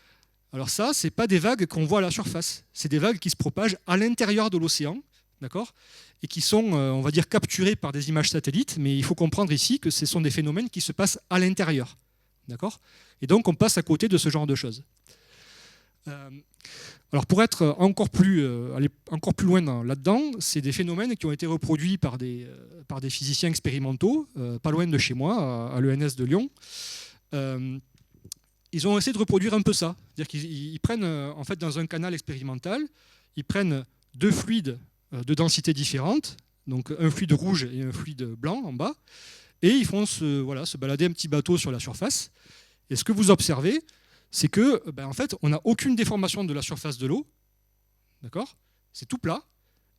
Alors ça, ce n'est pas des vagues qu'on voit à la surface. C'est des vagues qui se propagent à l'intérieur de l'océan, d'accord, et qui sont, on va dire, capturées par des images satellites. Mais il faut comprendre ici que ce sont des phénomènes qui se passent à l'intérieur, d'accord. Et donc, on passe à côté de ce genre de choses. Alors, pour être aller encore plus loin là-dedans, c'est des phénomènes qui ont été reproduits par des physiciens expérimentaux, pas loin de chez moi, à l'ENS de Lyon. Ils ont essayé de reproduire un peu ça. C'est-à-dire qu'ils prennent, en fait, dans un canal expérimental, ils prennent deux fluides de densité différente, donc un fluide rouge et un fluide blanc en bas, et ils font se balader un petit bateau sur la surface. Et ce que vous observez, c'est que, en fait, on n'a aucune déformation de la surface de l'eau, d'accord ? C'est tout plat.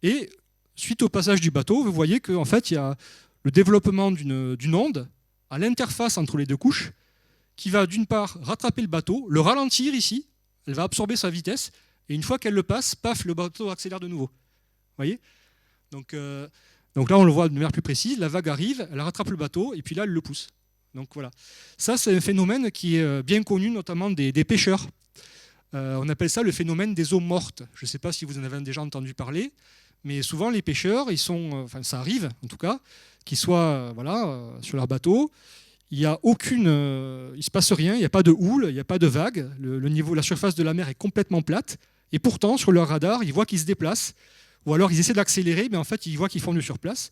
Et suite au passage du bateau, vous voyez qu'en fait, il y a le développement d'une onde à l'interface entre les deux couches, qui va d'une part rattraper le bateau, le ralentir ici, elle va absorber sa vitesse, et une fois qu'elle le passe, paf, le bateau accélère de nouveau. Vous voyez ? Donc là, on le voit de manière plus précise, la vague arrive, elle rattrape le bateau, et puis là, elle le pousse. Donc voilà. Ça, c'est un phénomène qui est bien connu, notamment des pêcheurs. On appelle ça le phénomène des eaux mortes. Je ne sais pas si vous en avez déjà entendu parler, mais souvent, les pêcheurs, ça arrive, en tout cas, qu'ils soient sur leur bateau. Il ne se passe rien, il n'y a pas de houle, il n'y a pas de vague. La surface de la mer est complètement plate. Et pourtant, sur leur radar, ils voient qu'ils se déplacent. Ou alors, ils essaient d'accélérer, mais en fait, ils voient qu'ils font du surplace.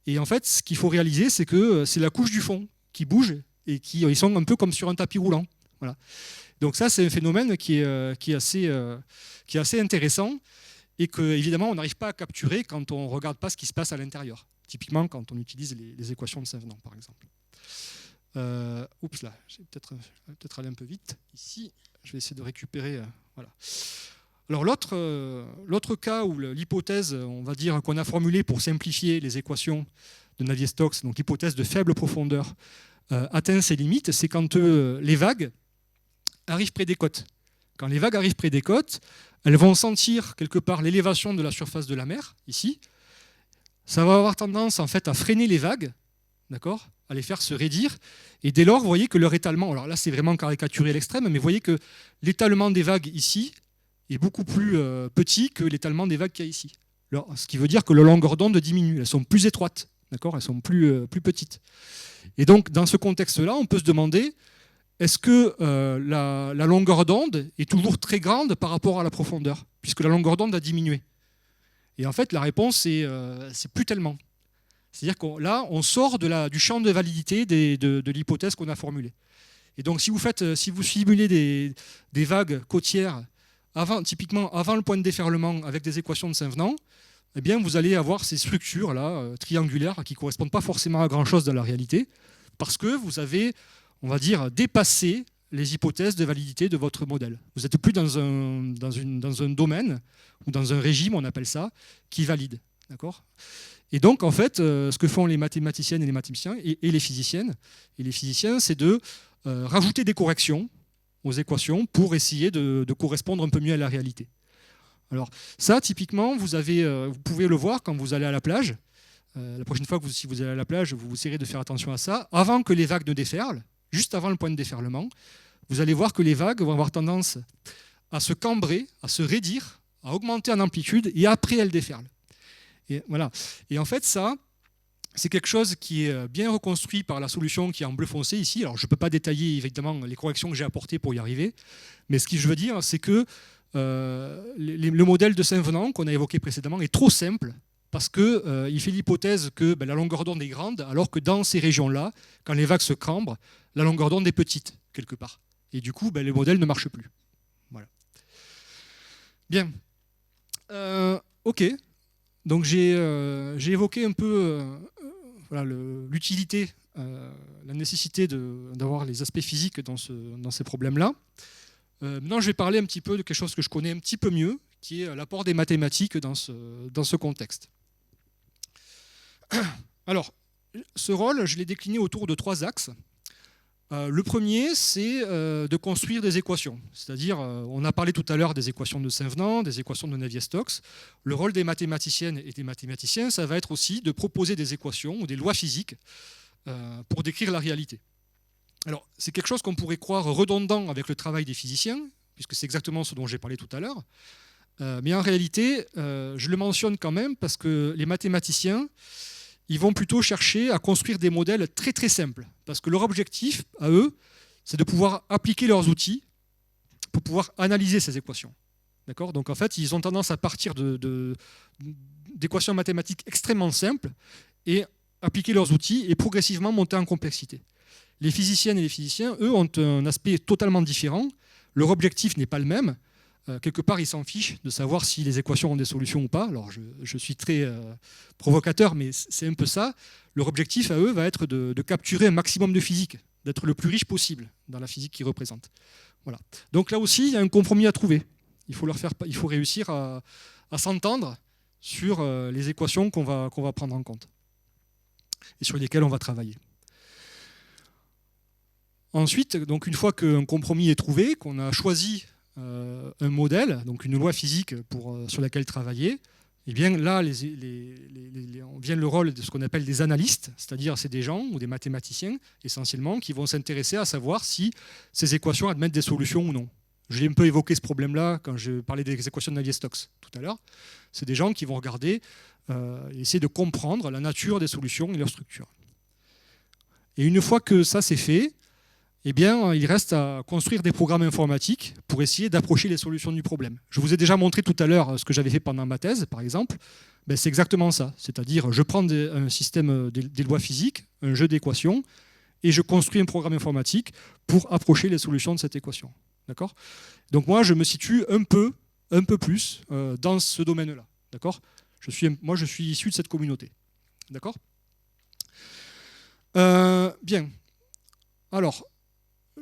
Et en fait, ce qu'il faut réaliser, c'est que c'est la couche du fond qui bouge et ils sont un peu comme sur un tapis roulant. Voilà. Donc ça, c'est un phénomène qui est assez intéressant et qu'évidemment, on n'arrive pas à capturer quand on ne regarde pas ce qui se passe à l'intérieur. Typiquement, quand on utilise les équations de Saint-Venant, par exemple. Là, j'ai peut-être aller un peu vite. Ici, je vais essayer de récupérer. Voilà. Alors l'autre cas où l'hypothèse, on va dire, qu'on a formulée pour simplifier les équations de Navier-Stokes, donc l'hypothèse de faible profondeur, atteint ses limites, c'est quand les vagues arrivent près des côtes. Quand les vagues arrivent près des côtes, elles vont sentir quelque part l'élévation de la surface de la mer, ici. Ça va avoir tendance en fait à freiner les vagues, d'accord, à les faire se raidir. Et dès lors, vous voyez que leur étalement, alors là c'est vraiment caricaturé à l'extrême, mais vous voyez que l'étalement des vagues ici est beaucoup plus petit que l'étalement des vagues qu'il y a ici. Alors, ce qui veut dire que la longueur d'onde diminue, elles sont plus étroites, d'accord, elles sont plus petites. Et donc dans ce contexte-là, on peut se demander, est-ce que la longueur d'onde est toujours très grande par rapport à la profondeur, puisque la longueur d'onde a diminué? Et en fait, la réponse, c'est plus tellement. C'est-à-dire que là, on sort du champ de validité de l'hypothèse qu'on a formulée. Et donc, si vous simulez des vagues côtières, typiquement avant le point de déferlement, avec des équations de Saint-Venant, eh bien, vous allez avoir ces structures-là, triangulaires, qui ne correspondent pas forcément à grand-chose dans la réalité, parce que vous avez, on va dire, dépassé les hypothèses de validité de votre modèle. Vous n'êtes plus dans un domaine, ou dans un régime, on appelle ça, qui valide. D'accord ? Et donc, en fait, ce que font les mathématiciennes et les mathématiciens, et les physiciennes, c'est de rajouter des corrections aux équations pour essayer de correspondre un peu mieux à la réalité. Alors ça, typiquement, vous pouvez le voir quand vous allez à la plage. La prochaine fois si vous allez à la plage, vous essayerez de faire attention à ça. Avant que les vagues ne déferlent, juste avant le point de déferlement, vous allez voir que les vagues vont avoir tendance à se cambrer, à se raidir, à augmenter en amplitude, et après elles déferlent. Et voilà. Et en fait, ça, c'est quelque chose qui est bien reconstruit par la solution qui est en bleu foncé ici. Alors, je ne peux pas détailler évidemment les corrections que j'ai apportées pour y arriver, mais ce que je veux dire, c'est que le modèle de Saint-Venant qu'on a évoqué précédemment est trop simple parce qu'il fait l'hypothèse que la longueur d'onde est grande, alors que dans ces régions-là, quand les vagues se cambrent, la longueur d'onde est petite, quelque part. Et du coup, le modèle ne marche plus. Voilà. Bien. OK. Donc j'ai évoqué un peu l'utilité, la nécessité d'avoir les aspects physiques dans ces problèmes-là. Maintenant, je vais parler un petit peu de quelque chose que je connais un petit peu mieux, qui est l'apport des mathématiques dans ce contexte. Alors, ce rôle, je l'ai décliné autour de 3 axes. Le premier, c'est de construire des équations. C'est-à-dire, on a parlé tout à l'heure des équations de Saint-Venant, des équations de Navier-Stokes. Le rôle des mathématiciennes et des mathématiciens, ça va être aussi de proposer des équations ou des lois physiques pour décrire la réalité. Alors, c'est quelque chose qu'on pourrait croire redondant avec le travail des physiciens, puisque c'est exactement ce dont j'ai parlé tout à l'heure. Mais en réalité, je le mentionne quand même parce que les mathématiciens, ils vont plutôt chercher à construire des modèles très très simples. Parce que leur objectif, à eux, c'est de pouvoir appliquer leurs outils pour pouvoir analyser ces équations. D'accord ? Donc en fait, ils ont tendance à partir d'équations mathématiques extrêmement simples et appliquer leurs outils et progressivement monter en complexité. Les physiciennes et les physiciens, eux, ont un aspect totalement différent. Leur objectif n'est pas le même. Quelque part, ils s'en fichent de savoir si les équations ont des solutions ou pas. Alors, je suis très provocateur, mais c'est un peu ça. Leur objectif, à eux, va être de capturer un maximum de physique, d'être le plus riche possible dans la physique qu'ils représentent. Voilà. Donc là aussi, il y a un compromis à trouver. Il faut réussir à s'entendre sur les équations qu'on va prendre en compte et sur lesquelles on va travailler. Ensuite, donc une fois qu'un compromis est trouvé, qu'on a choisi un modèle, donc une loi physique sur laquelle travailler, et bien là, on vient le rôle de ce qu'on appelle des analystes, c'est-à-dire c'est des gens ou des mathématiciens essentiellement qui vont s'intéresser à savoir si ces équations admettent des solutions ou non. J'ai un peu évoqué ce problème-là quand je parlais des équations de Navier-Stokes tout à l'heure. C'est des gens qui vont regarder et essayer de comprendre la nature des solutions et leur structure. Et une fois que ça c'est fait, eh bien, il reste à construire des programmes informatiques pour essayer d'approcher les solutions du problème. Je vous ai déjà montré tout à l'heure ce que j'avais fait pendant ma thèse, par exemple. Ben, c'est exactement ça. C'est-à-dire, je prends un système, des lois physiques, un jeu d'équations, et je construis un programme informatique pour approcher les solutions de cette équation. D'accord ? Donc moi, je me situe un peu plus dans ce domaine-là. D'accord ? Moi, je suis issu de cette communauté. D'accord ? Bien. Alors,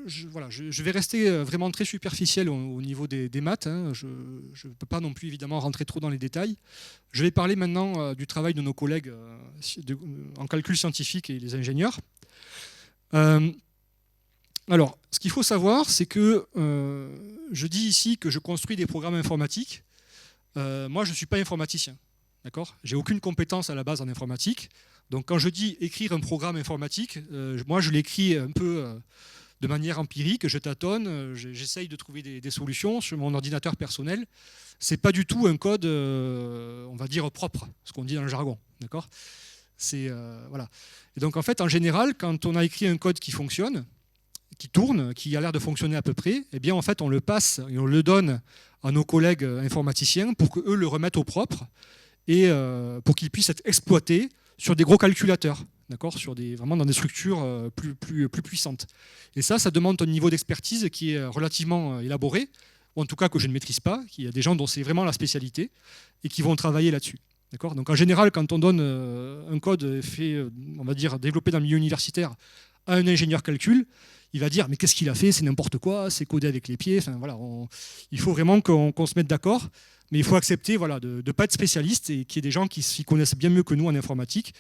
je vais rester vraiment très superficiel au niveau des maths. Hein. Je ne peux pas non plus évidemment rentrer trop dans les détails. Je vais parler maintenant du travail de nos collègues en calcul scientifique et les ingénieurs. Alors, ce qu'il faut savoir, c'est que je dis ici que je construis des programmes informatiques. Moi, je ne suis pas informaticien. D'accord ? J'ai aucune compétence à la base en informatique. Donc, quand je dis écrire un programme informatique, moi, je l'écris un peu de manière empirique, je tâtonne, j'essaye de trouver des solutions sur mon ordinateur personnel. Ce n'est pas du tout un code, on va dire, propre, ce qu'on dit dans le jargon. D'accord ? Voilà. Et donc, en fait, en général, quand on a écrit un code qui fonctionne, qui tourne, qui a l'air de fonctionner à peu près, eh bien, en fait, on le passe et on le donne à nos collègues informaticiens pour qu'eux le remettent au propre et pour qu'ils puissent être exploités sur des gros calculateurs, d'accord, vraiment dans des structures plus puissantes. Et ça demande un niveau d'expertise qui est relativement élaboré, ou en tout cas que je ne maîtrise pas, qu'il y a des gens dont c'est vraiment la spécialité et qui vont travailler là-dessus. D'accord ? Donc en général, quand on donne un code fait, on va dire, développé dans le milieu universitaire à un ingénieur calcul, il va dire mais qu'est-ce qu'il a fait, c'est n'importe quoi, c'est codé avec les pieds. Enfin, voilà, il faut vraiment qu'on se mette d'accord, mais il faut accepter voilà, de ne pas être spécialiste et qu'il y ait des gens qui s'y connaissent bien mieux que nous en informatique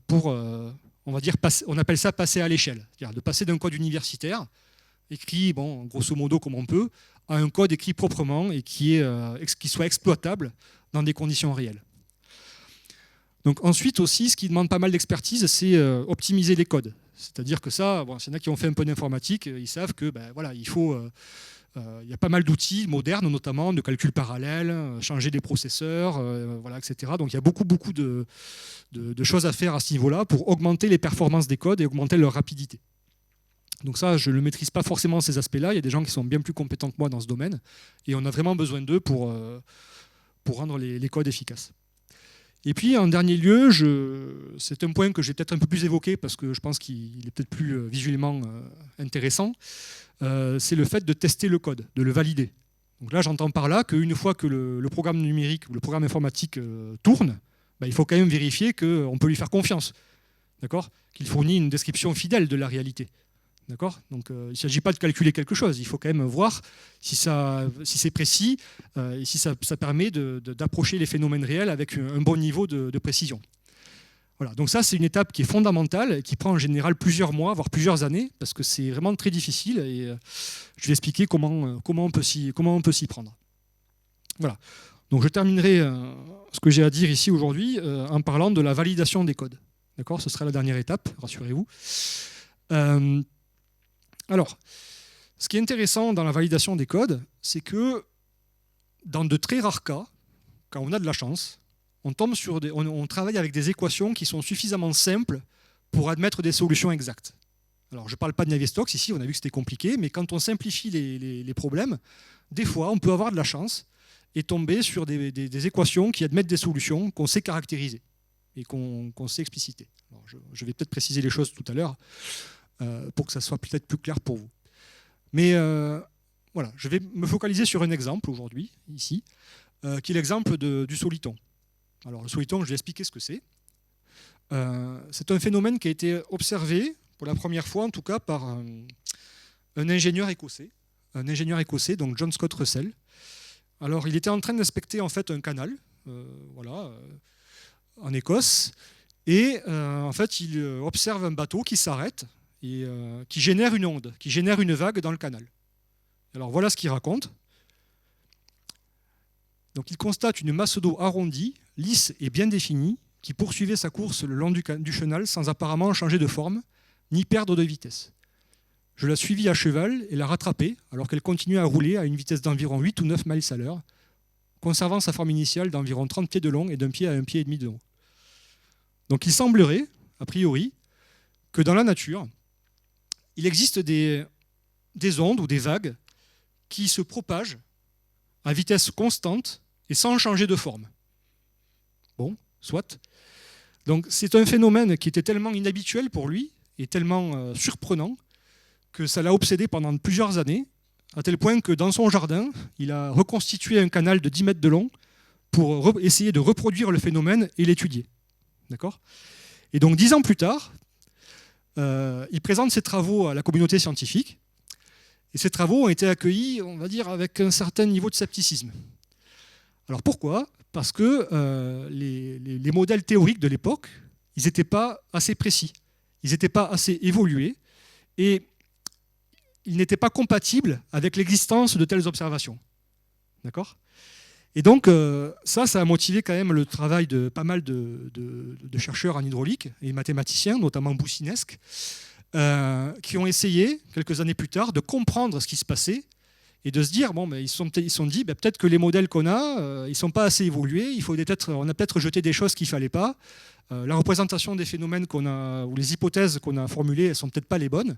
pour, on va dire, on appelle ça passer à l'échelle, c'est-à-dire de passer d'un code universitaire écrit, bon, grosso modo comme on peut, à un code écrit proprement et qui soit exploitable dans des conditions réelles. Donc ensuite aussi, ce qui demande pas mal d'expertise, c'est optimiser les codes. C'est-à-dire que ça, bon, s'il y en a qui ont fait un peu d'informatique, ils savent que voilà, il y a pas mal d'outils modernes, notamment de calcul parallèle, changer des processeurs, voilà, etc. Donc il y a beaucoup de choses à faire à ce niveau-là pour augmenter les performances des codes et augmenter leur rapidité. Donc ça, je ne maîtrise pas forcément ces aspects-là. Il y a des gens qui sont bien plus compétents que moi dans ce domaine. Et on a vraiment besoin d'eux pour rendre les codes efficaces. Et puis, en dernier lieu, c'est un point que j'ai peut-être un peu plus évoqué parce que je pense qu'il est peut-être plus visuellement intéressant. C'est le fait de tester le code, de le valider. Donc là, j'entends par là qu'une fois que le programme numérique ou le programme informatique tourne, il faut quand même vérifier qu'on peut lui faire confiance. D'accord ? Qu'il fournit une description fidèle de la réalité. D'accord ? Donc, il ne s'agit pas de calculer quelque chose, il faut quand même voir si c'est précis et si ça permet d'approcher les phénomènes réels avec un bon niveau de précision. Voilà. Donc ça, c'est une étape qui est fondamentale et qui prend en général plusieurs mois, voire plusieurs années, parce que c'est vraiment très difficile et je vais expliquer comment on peut s'y prendre. Voilà. Donc je terminerai ce que j'ai à dire ici aujourd'hui en parlant de la validation des codes. D'accord ? Ce sera la dernière étape, rassurez-vous. Alors, ce qui est intéressant dans la validation des codes, c'est que dans de très rares cas, quand on a de la chance, on travaille avec des équations qui sont suffisamment simples pour admettre des solutions exactes. Alors, je ne parle pas de Navier-Stokes, ici on a vu que c'était compliqué, mais quand on simplifie les problèmes, des fois on peut avoir de la chance et tomber sur des équations qui admettent des solutions qu'on sait caractériser et qu'on sait expliciter. Alors, je vais peut-être préciser les choses tout à l'heure, pour que ça soit peut-être plus clair pour vous. Mais voilà, je vais me focaliser sur un exemple aujourd'hui, ici, qui est l'exemple du soliton. Alors le soliton, je vais expliquer ce que c'est. C'est un phénomène qui a été observé pour la première fois, en tout cas, par un ingénieur écossais, donc John Scott Russell. Alors il était en train d'inspecter en fait un canal, en Écosse, et en fait il observe un bateau qui s'arrête et qui génère une onde, qui génère une vague dans le canal. Alors voilà ce qu'il raconte. Donc il constate une masse d'eau arrondie, lisse et bien définie, qui poursuivait sa course le long du chenal sans apparemment changer de forme, ni perdre de vitesse. Je la suivis à cheval et la rattrapai, alors qu'elle continuait à rouler à une vitesse d'environ 8 ou 9 miles à l'heure, conservant sa forme initiale d'environ 30 pieds de long et d'un pied à 1,5 pied de haut. Donc il semblerait, a priori, que dans la nature, il existe des ondes ou des vagues qui se propagent à vitesse constante et sans changer de forme. Bon, soit. Donc c'est un phénomène qui était tellement inhabituel pour lui et tellement surprenant que ça l'a obsédé pendant plusieurs années, à tel point que dans son jardin, il a reconstitué un canal de 10 mètres de long pour essayer de reproduire le phénomène et l'étudier. D'accord ? Et donc 10 ans plus tard, il présente ses travaux à la communauté scientifique. Et ces travaux ont été accueillis, on va dire, avec un certain niveau de scepticisme. Alors pourquoi ? Parce que les modèles théoriques de l'époque, ils n'étaient pas assez précis, ils n'étaient pas assez évolués, et ils n'étaient pas compatibles avec l'existence de telles observations. D'accord ? Et donc, ça a motivé quand même le travail de pas mal de chercheurs en hydraulique et mathématiciens, notamment Boussinesq, qui ont essayé, quelques années plus tard, de comprendre ce qui se passait et de se dire, bon, ils se sont dit, peut-être que les modèles qu'on a, ils ne sont pas assez évolués, on a peut-être jeté des choses qu'il ne fallait pas, la représentation des phénomènes qu'on a, ou les hypothèses qu'on a formulées, elles ne sont peut-être pas les bonnes.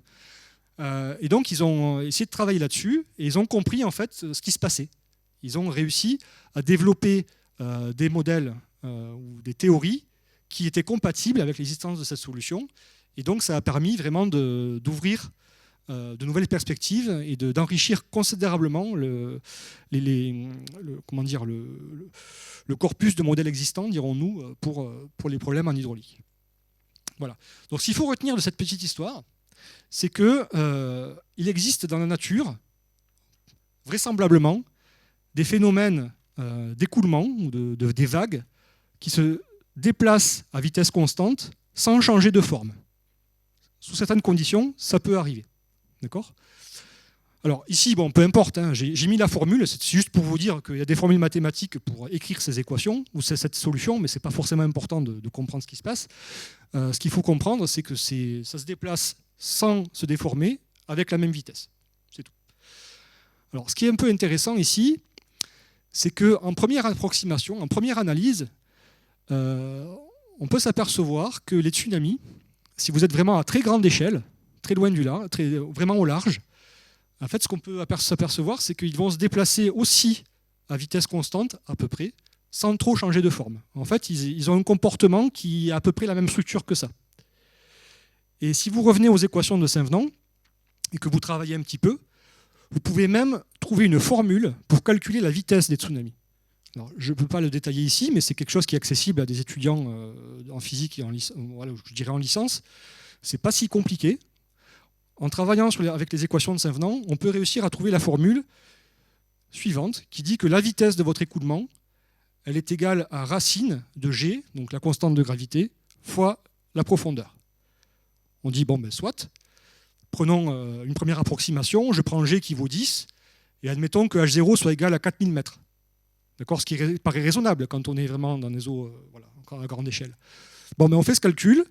Et donc, ils ont essayé de travailler là-dessus et ils ont compris en fait ce qui se passait. Ils ont réussi à développer des modèles ou des théories qui étaient compatibles avec l'existence de cette solution. Et donc ça a permis vraiment d'ouvrir de nouvelles perspectives et d'enrichir considérablement le corpus de modèles existants, dirons-nous, pour les problèmes en hydraulique. Voilà. Donc ce qu'il faut retenir de cette petite histoire, c'est qu'il existe dans la nature, vraisemblablement, des phénomènes d'écoulement ou des vagues qui se déplacent à vitesse constante sans changer de forme. Sous certaines conditions, ça peut arriver. D'accord ? Alors ici, bon, peu importe, hein, j'ai mis la formule, c'est juste pour vous dire qu'il y a des formules mathématiques pour écrire ces équations, ou cette solution, mais ce n'est pas forcément important de comprendre ce qui se passe. Ce qu'il faut comprendre, c'est que ça se déplace sans se déformer, avec la même vitesse. C'est tout. Alors ce qui est un peu intéressant ici, c'est qu'en première approximation, en première analyse, on peut s'apercevoir que les tsunamis, si vous êtes vraiment à très grande échelle, très loin du large, vraiment au large, en fait, ce qu'on peut s'apercevoir, c'est qu'ils vont se déplacer aussi à vitesse constante, à peu près, sans trop changer de forme. En fait, ils ont un comportement qui a à peu près la même structure que ça. Et si vous revenez aux équations de Saint-Venant, et que vous travaillez un petit peu, vous pouvez même trouver une formule pour calculer la vitesse des tsunamis. Alors, je ne peux pas le détailler ici, mais c'est quelque chose qui est accessible à des étudiants en physique et je dirais en licence. Ce n'est pas si compliqué. En travaillant avec les équations de Saint-Venant, on peut réussir à trouver la formule suivante qui dit que la vitesse de votre écoulement, elle est égale à racine de g, donc la constante de gravité, fois la profondeur. On dit, bon, ben soit, prenons une première approximation, je prends g qui vaut 10, et admettons que h0 soit égal à 4000 mètres. D'accord, ce qui paraît raisonnable quand on est vraiment dans des eaux encore à grande échelle. Bon, mais on fait ce calcul,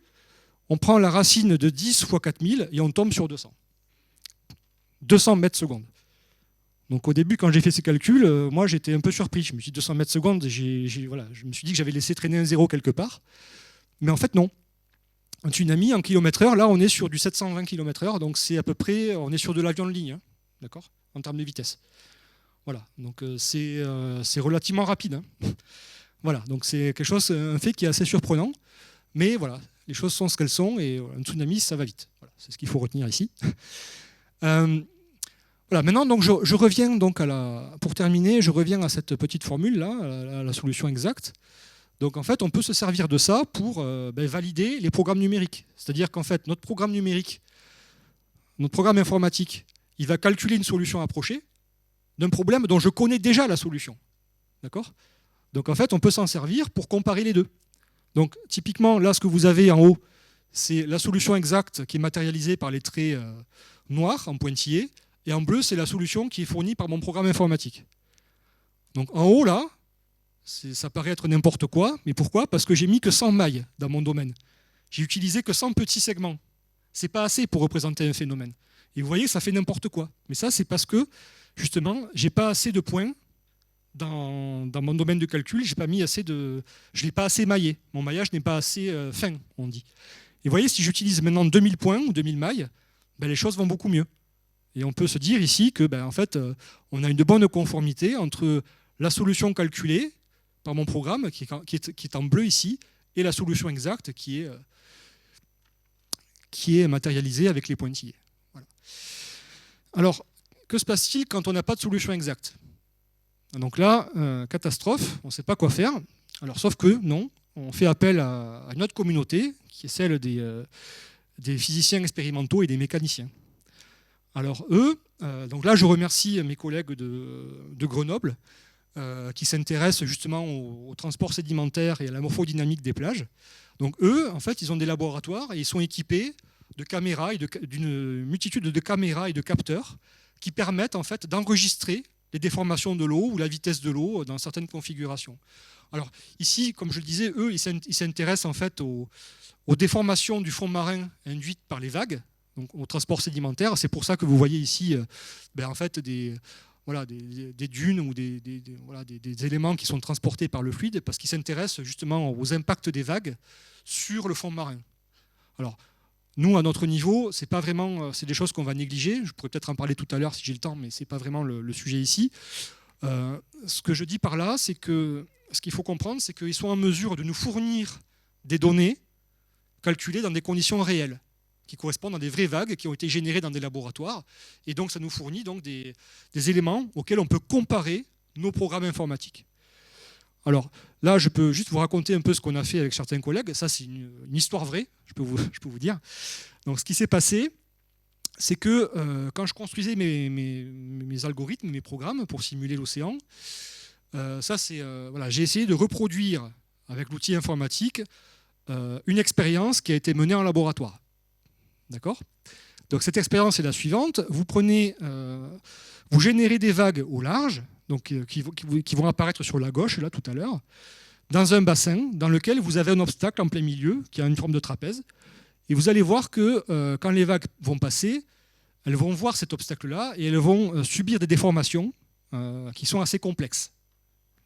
on prend la racine de 10 fois 4000 et on tombe sur 200. 200 mètres secondes. Donc au début, quand j'ai fait ces calculs, moi j'étais un peu surpris. Je me suis dit 200 mètres secondes, je me suis dit que j'avais laissé traîner un zéro quelque part. Mais en fait, non. Un tsunami en km/h, là on est sur du 720 km/h, donc c'est à peu près, on est sur de l'avion de ligne, hein, d'accord, en termes de vitesse. Voilà, donc c'est relativement rapide. Hein. Voilà, donc c'est quelque chose, un fait qui est assez surprenant, mais voilà, les choses sont ce qu'elles sont et un tsunami, ça va vite. Voilà, c'est ce qu'il faut retenir ici. Voilà, maintenant, donc, je reviens donc pour terminer, je reviens à cette petite formule là, à la solution exacte. Donc en fait, on peut se servir de ça pour valider les programmes numériques. C'est-à-dire qu'en fait, notre programme numérique, notre programme informatique, il va calculer une solution approchée d'un problème dont je connais déjà la solution. D'accord ? Donc en fait, on peut s'en servir pour comparer les deux. Donc typiquement, là, ce que vous avez en haut, c'est la solution exacte qui est matérialisée par les traits noirs en pointillés, et en bleu, c'est la solution qui est fournie par mon programme informatique. Donc en haut, là, ça paraît être n'importe quoi, mais pourquoi ? Parce que j'ai mis que 100 mailles dans mon domaine. J'ai utilisé que 100 petits segments. C'est pas assez pour représenter un phénomène. Et vous voyez, ça fait n'importe quoi. Mais ça, c'est parce que, justement, j'ai pas assez de points dans mon domaine de calcul, je ne l'ai pas assez maillé. Mon maillage n'est pas assez fin, on dit. Et vous voyez, si j'utilise maintenant 2000 points ou 2000 mailles, les choses vont beaucoup mieux. Et on peut se dire ici que, en fait, on a une bonne conformité entre la solution calculée par mon programme, qui est en bleu ici, et la solution exacte qui est matérialisée avec les pointillés. Voilà. Alors, que se passe-t-il quand on n'a pas de solution exacte ? Donc là, catastrophe, on ne sait pas quoi faire. Alors, sauf que non, on fait appel à une autre communauté, qui est celle des physiciens expérimentaux et des mécaniciens. Alors eux, donc là je remercie mes collègues de Grenoble, qui s'intéressent justement au transport sédimentaire et à la morphodynamique des plages. Donc eux, en fait, ils ont des laboratoires et ils sont équipés de caméras, d'une multitude de caméras et de capteurs qui permettent en fait d'enregistrer les déformations de l'eau ou la vitesse de l'eau dans certaines configurations. Alors ici, comme je le disais, eux, ils s'intéressent en fait aux déformations du fond marin induites par les vagues, donc au transport sédimentaire. C'est pour ça que vous voyez ici en fait des dunes ou des éléments qui sont transportés par le fluide, parce qu'ils s'intéressent justement aux impacts des vagues sur le fond marin. Alors, nous, à notre niveau, c'est pas vraiment, c'est des choses qu'on va négliger. Je pourrais peut-être en parler tout à l'heure si j'ai le temps, mais c'est pas vraiment le sujet ici. Ce que je dis par là, c'est que ce qu'il faut comprendre, c'est qu'ils sont en mesure de nous fournir des données calculées dans des conditions réelles, qui correspondent à des vraies vagues qui ont été générées dans des laboratoires. Et donc, ça nous fournit donc des éléments auxquels on peut comparer nos programmes informatiques. Alors là, je peux juste vous raconter un peu ce qu'on a fait avec certains collègues. Ça, c'est une histoire vraie, je peux vous dire. Donc, ce qui s'est passé, c'est que quand je construisais mes algorithmes, mes programmes pour simuler l'océan, voilà, j'ai essayé de reproduire avec l'outil informatique une expérience qui a été menée en laboratoire. D'accord ? Donc cette expérience est la suivante. Vous générez des vagues au large, donc, qui vont apparaître sur la gauche, là, tout à l'heure, dans un bassin dans lequel vous avez un obstacle en plein milieu, qui a une forme de trapèze. Et vous allez voir que quand les vagues vont passer, elles vont voir cet obstacle-là et elles vont subir des déformations qui sont assez complexes.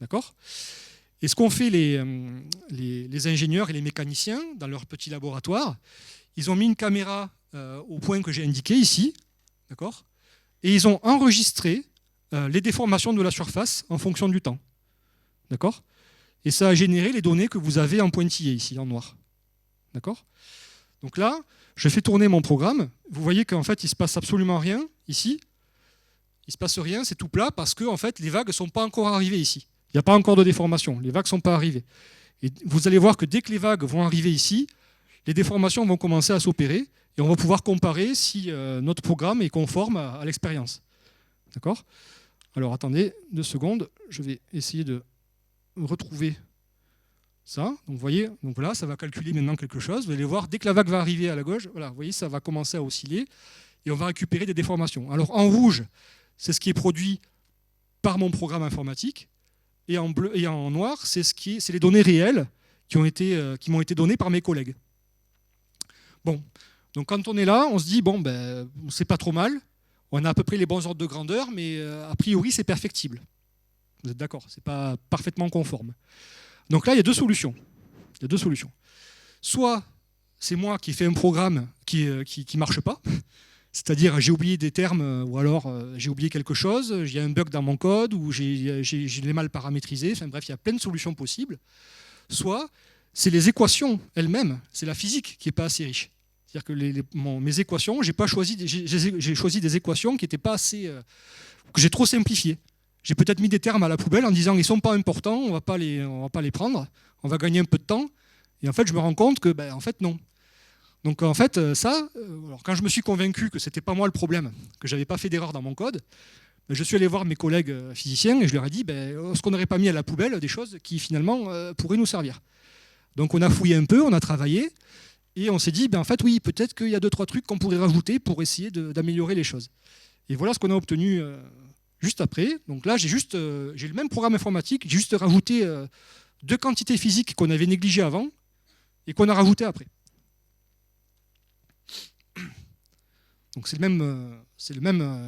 D'accord ? Et ce qu'ont fait les ingénieurs et les mécaniciens dans leur petit laboratoire, ils ont mis une caméra au point que j'ai indiqué ici, d'accord ? Et ils ont enregistré les déformations de la surface en fonction du temps. D'accord ? Et ça a généré les données que vous avez en pointillé ici, en noir. D'accord ? Donc là, je fais tourner mon programme. Vous voyez qu'en fait, il ne se passe absolument rien ici. Il ne se passe rien, c'est tout plat parce que en fait, les vagues ne sont pas encore arrivées ici. Il n'y a pas encore de déformation. Les vagues ne sont pas arrivées. Et vous allez voir que dès que les vagues vont arriver ici, les déformations vont commencer à s'opérer et on va pouvoir comparer si notre programme est conforme à l'expérience. D'accord ? Alors attendez 2 secondes, je vais essayer de retrouver ça. Donc vous voyez, donc voilà, ça va calculer maintenant quelque chose. Vous allez voir, dès que la vague va arriver à la gauche, voilà, vous voyez, ça va commencer à osciller et on va récupérer des déformations. Alors en rouge, c'est ce qui est produit par mon programme informatique et en bleu et en noir, c'est les données réelles qui m'ont été données par mes collègues. Bon, donc quand on est là, on se dit, bon, ben, c'est pas trop mal, on a à peu près les bons ordres de grandeur, mais a priori, c'est perfectible. Vous êtes d'accord ? C'est pas parfaitement conforme. Donc là, il y a 2 solutions. Il y a 2 solutions. Soit c'est moi qui fais un programme qui ne marche pas, c'est-à-dire j'ai oublié des termes, ou alors j'ai oublié quelque chose, il y a un bug dans mon code, ou j'ai l'ai mal paramétrisé, enfin bref, il y a plein de solutions possibles. Soit c'est les équations elles-mêmes, c'est la physique qui n'est pas assez riche. C'est-à-dire que mes équations, j'ai choisi des équations qui n'étaient pas assez... que j'ai trop simplifiées. J'ai peut-être mis des termes à la poubelle en disant ils ne sont pas importants, on ne va pas les prendre, on va gagner un peu de temps. Et en fait, je me rends compte que, en fait, non. Donc en fait, alors, quand je me suis convaincu que ce n'était pas moi le problème, que je n'avais pas fait d'erreur dans mon code, je suis allé voir mes collègues physiciens et je leur ai dit est-ce qu'on n'aurait pas mis à la poubelle des choses qui finalement pourraient nous servir. Donc on a fouillé un peu, on a travaillé, et on s'est dit en fait oui, peut-être qu'il y a 2-3 trucs qu'on pourrait rajouter pour essayer d'améliorer les choses. Et voilà ce qu'on a obtenu juste après. Donc là, j'ai le même programme informatique, j'ai juste rajouté 2 quantités physiques qu'on avait négligées avant et qu'on a rajoutées après. Donc c'est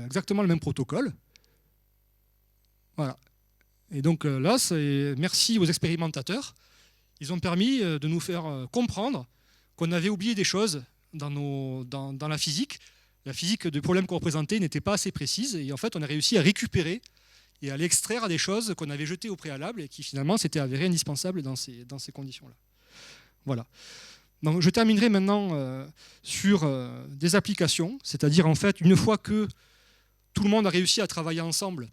exactement le même protocole. Voilà. Et donc là, merci aux expérimentateurs. Ils ont permis de nous faire comprendre qu'on avait oublié des choses dans la physique. La physique du problème qu'on représentait n'était pas assez précise. Et en fait, on a réussi à récupérer et à aller extraire des choses qu'on avait jetées au préalable et qui finalement s'étaient avérées indispensables dans ces conditions-là. Voilà. Donc, je terminerai maintenant sur des applications. C'est-à-dire, en fait, une fois que tout le monde a réussi à travailler ensemble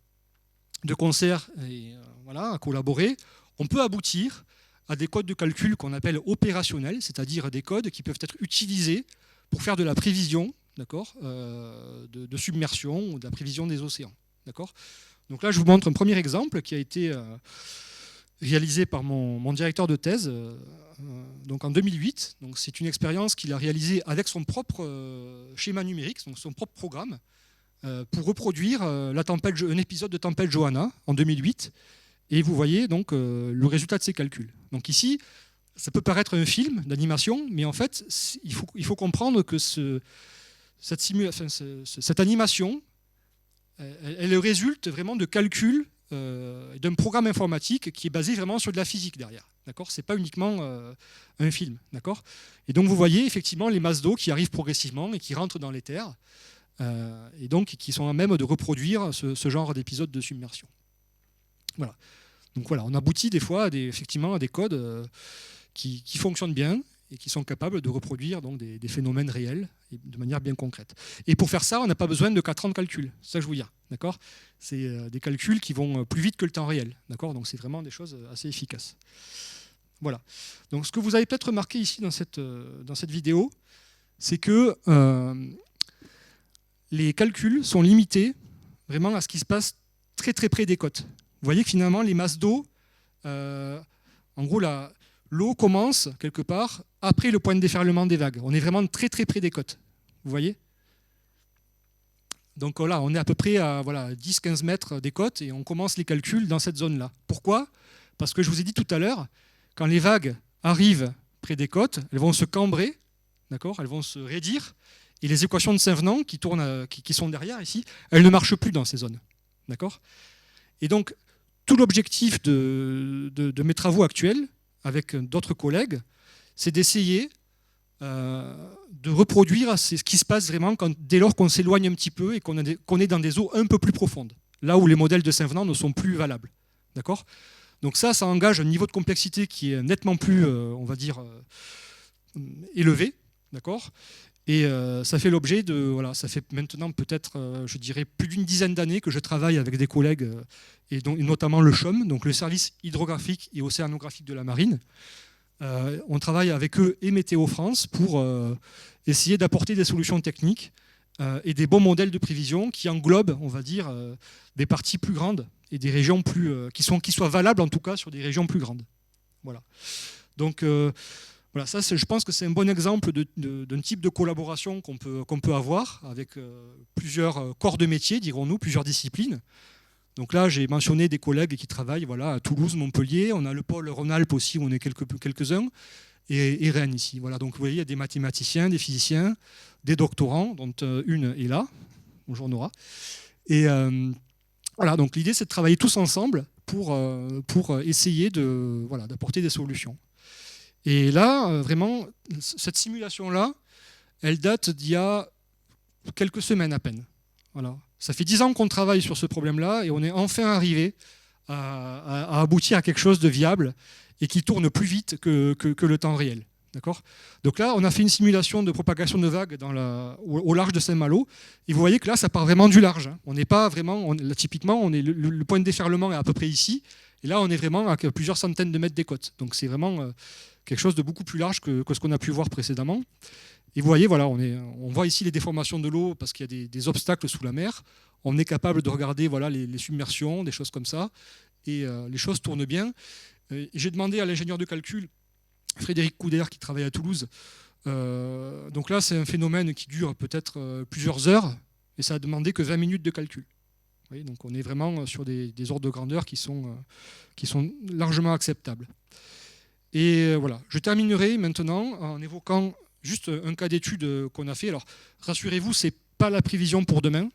de concert et à collaborer, on peut aboutir à des codes de calcul qu'on appelle opérationnels, c'est-à-dire des codes qui peuvent être utilisés pour faire de la prévision, d'accord, de submersion ou de la prévision des océans. D'accord ? Donc là, je vous montre un premier exemple qui a été réalisé par mon directeur de thèse donc en 2008. Donc c'est une expérience qu'il a réalisée avec son propre schéma numérique, donc son propre programme, pour reproduire un épisode de Tempête Johanna en 2008. Et vous voyez donc le résultat de ces calculs. Donc ici, ça peut paraître un film d'animation, mais en fait, il faut comprendre que cette animation, elle résulte vraiment de calculs d'un programme informatique qui est basé vraiment sur de la physique derrière. D'accord ? C'est pas uniquement un film. D'accord ? Et donc vous voyez effectivement les masses d'eau qui arrivent progressivement et qui rentrent dans les terres, et donc qui sont à même de reproduire ce genre d'épisode de submersion. Voilà. Donc voilà, on aboutit des fois effectivement à des codes qui fonctionnent bien et qui sont capables de reproduire donc, des phénomènes réels et de manière bien concrète. Et pour faire ça, on n'a pas besoin de 4 ans de calcul. C'est ça que je vous dis. D'accord ? C'est des calculs qui vont plus vite que le temps réel. D'accord ? Donc c'est vraiment des choses assez efficaces. Voilà. Donc ce que vous avez peut-être remarqué ici dans cette vidéo, c'est que les calculs sont limités vraiment à ce qui se passe très très près des côtes. Vous voyez que finalement les masses d'eau, en gros l'eau commence quelque part après le point de déferlement des vagues. On est vraiment très très près des côtes. Vous voyez ? Donc là, on est à peu près à 10-15 mètres des côtes et on commence les calculs dans cette zone-là. Pourquoi ? Parce que je vous ai dit tout à l'heure, quand les vagues arrivent près des côtes, elles vont se cambrer, d'accord ? Elles vont se raidir, et les équations de Saint-Venant qui sont derrière ici, elles ne marchent plus dans ces zones. D'accord ? Et donc, tout l'objectif de mes travaux actuels, avec d'autres collègues, c'est d'essayer de reproduire ce qui se passe vraiment dès lors qu'on s'éloigne un petit peu et qu'on est dans des eaux un peu plus profondes, là où les modèles de Saint-Venant ne sont plus valables. D'accord ? Donc ça engage un niveau de complexité qui est nettement plus, on va dire, élevé. D'accord ? Et ça fait l'objet ça fait maintenant peut-être, je dirais, plus d'une dizaine d'années que je travaille avec des collègues, et notamment le CHOM, donc le service hydrographique et océanographique de la marine. On travaille avec eux et Météo France pour essayer d'apporter des solutions techniques et des bons modèles de prévision qui englobent, on va dire, des parties plus grandes et des régions qui soient valables en tout cas sur des régions plus grandes. Voilà. Donc voilà, ça, je pense que c'est un bon exemple d'un type de collaboration qu'on peut avoir avec plusieurs corps de métier, dirons-nous, plusieurs disciplines. Donc là, j'ai mentionné des collègues qui travaillent à Toulouse, Montpellier. On a le pôle Rhône-Alpes aussi, où on est quelques-uns, et Rennes ici. Voilà, donc vous voyez, il y a des mathématiciens, des physiciens, des doctorants, dont une est là. Bonjour Nora. Et voilà, donc l'idée, c'est de travailler tous ensemble pour essayer d'apporter des solutions. Et là, vraiment, cette simulation-là, elle date d'il y a quelques semaines à peine. Voilà. Ça fait 10 ans qu'on travaille sur ce problème-là et on est enfin arrivé à aboutir à quelque chose de viable et qui tourne plus vite que le temps réel. D'accord ? Donc là, on a fait une simulation de propagation de vagues au large de Saint-Malo. Et vous voyez que là, ça part vraiment du large. On n'est pas vraiment... Là, typiquement, le point de déferlement est à peu près ici. Et là, on est vraiment à plusieurs centaines de mètres des côtes. Donc c'est vraiment quelque chose de beaucoup plus large que ce qu'on a pu voir précédemment. Et vous voyez, voilà, on voit ici les déformations de l'eau parce qu'il y a des obstacles sous la mer. On est capable de regarder les submersions, des choses comme ça. Et les choses tournent bien. J'ai demandé à l'ingénieur de calcul, Frédéric Couder, qui travaille à Toulouse. Donc là, c'est un phénomène qui dure peut-être plusieurs heures. Et ça a demandé que 20 minutes de calcul. Vous voyez, donc on est vraiment sur des ordres de grandeur qui sont largement acceptables. Et voilà, je terminerai maintenant en évoquant juste un cas d'étude qu'on a fait. Alors, rassurez-vous, ce n'est pas la prévision pour demain.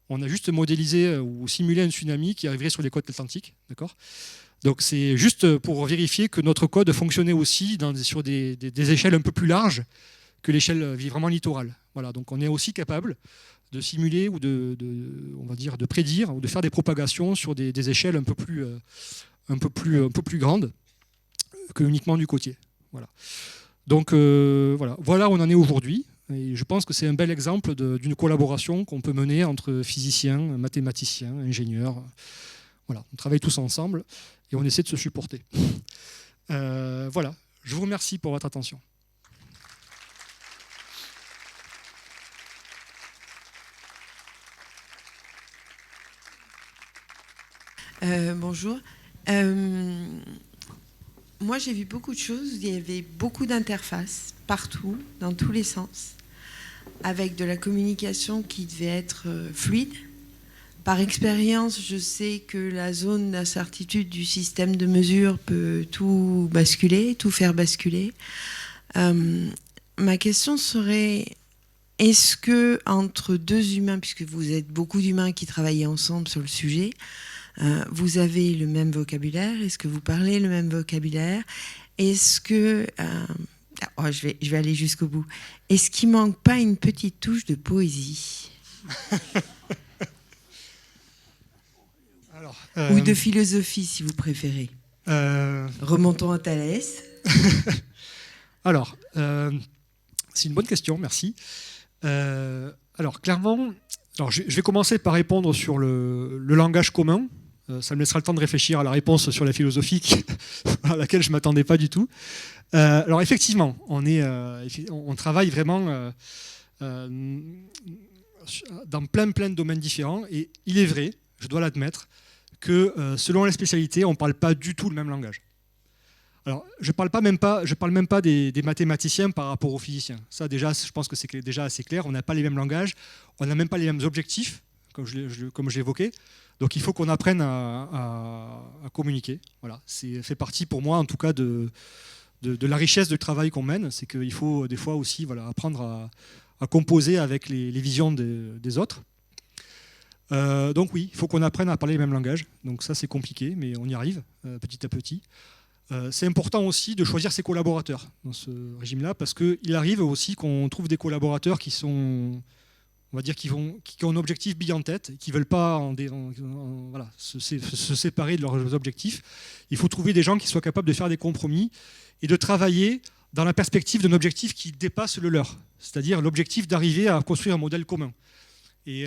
On a juste modélisé ou simulé un tsunami qui arriverait sur les côtes atlantiques. D'accord ? Donc, c'est juste pour vérifier que notre code fonctionnait aussi sur des échelles un peu plus larges que l'échelle vraiment littorale. Voilà, donc on est aussi capable de simuler ou on va dire, de prédire ou de faire des propagations sur des échelles un peu plus grandes que uniquement du côtier. Voilà. Donc voilà où on en est aujourd'hui. Et je pense que c'est un bel exemple d'une collaboration qu'on peut mener entre physiciens, mathématiciens, ingénieurs. Voilà, on travaille tous ensemble et on essaie de se supporter. Voilà, je vous remercie pour votre attention. Bonjour. Moi, j'ai vu beaucoup de choses. Il y avait beaucoup d'interfaces partout, dans tous les sens, avec de la communication qui devait être fluide. Par expérience, je sais que la zone d'incertitude du système de mesure peut tout basculer, tout faire basculer. Ma question serait, est-ce que entre deux humains, puisque vous êtes beaucoup d'humains qui travaillent ensemble sur le sujet, vous avez le même vocabulaire? Est-ce que vous parlez le même vocabulaire? Est-ce que... je vais aller jusqu'au bout. Est-ce qu'il ne manque pas une petite touche de poésie? Alors, Alors, ou de philosophie, si vous préférez. Remontons à Thalès. Alors, c'est une bonne question, merci. Alors, clairement, je vais commencer par répondre sur le langage commun. Ça me laissera le temps de réfléchir à la réponse sur la philosophie à laquelle je ne m'attendais pas du tout. Alors, effectivement, on travaille vraiment dans plein de domaines différents. Et il est vrai, je dois l'admettre, que selon les spécialités, on ne parle pas du tout le même langage. Alors, je parle même pas des mathématiciens par rapport aux physiciens. Ça, déjà, je pense que c'est déjà assez clair. On n'a pas les mêmes langages, on n'a même pas les mêmes objectifs, comme je l'évoquais. Donc, il faut qu'on apprenne à communiquer. Voilà, c'est fait partie pour moi, en tout cas, de la richesse du travail qu'on mène. C'est qu'il faut des fois aussi apprendre à composer avec les visions des autres. Donc oui, il faut qu'on apprenne à parler les mêmes langages. Donc ça, c'est compliqué, mais on y arrive petit à petit. C'est important aussi de choisir ses collaborateurs dans ce régime-là, parce qu'il arrive aussi qu'on trouve des collaborateurs qui sont, on va dire, qui ont un objectif bille en tête, qui ne veulent pas se séparer de leurs objectifs. Il faut trouver des gens qui soient capables de faire des compromis et de travailler dans la perspective d'un objectif qui dépasse le leur, c'est-à-dire l'objectif d'arriver à construire un modèle commun. Et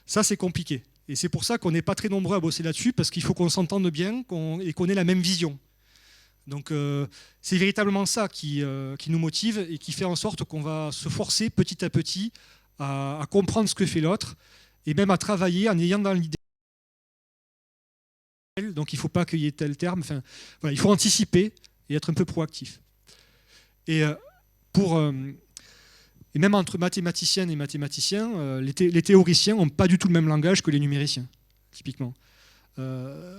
ça, c'est compliqué. Et c'est pour ça qu'on n'est pas très nombreux à bosser là-dessus, parce qu'il faut qu'on s'entende bien et qu'on ait la même vision. Donc c'est véritablement ça qui nous motive et qui fait en sorte qu'on va se forcer petit à petit à comprendre ce que fait l'autre et même à travailler en ayant dans l'idée. Donc il ne faut pas qu'il y ait tel terme. Enfin, voilà, il faut anticiper et être un peu proactif. Et même entre mathématiciennes et mathématiciens, les théoriciens n'ont pas du tout le même langage que les numériciens, typiquement.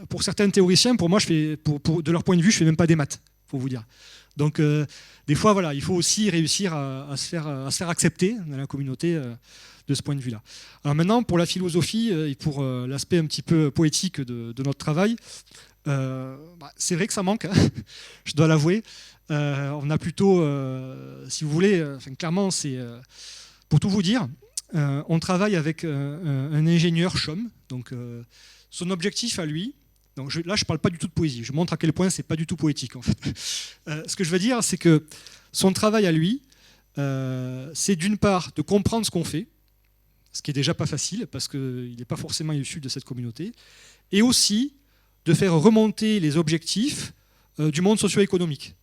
Pour certains théoriciens, pour moi, de leur point de vue, je ne fais même pas des maths, pour vous dire. Donc, des fois, voilà, il faut aussi réussir à se faire accepter dans la communauté de ce point de vue-là. Alors maintenant, pour la philosophie et pour l'aspect un petit peu poétique de notre travail, c'est vrai que ça manque, hein, je dois l'avouer. On a plutôt, si vous voulez, clairement, c'est pour tout vous dire, on travaille avec un ingénieur CHOM, donc son objectif à lui, donc là je ne parle pas du tout de poésie, je montre à quel point c'est pas du tout poétique en fait. Ce que je veux dire, c'est que son travail à lui, c'est d'une part de comprendre ce qu'on fait, ce qui est déjà pas facile parce qu'il n'est pas forcément issu de cette communauté, et aussi de faire remonter les objectifs du monde socio-économique.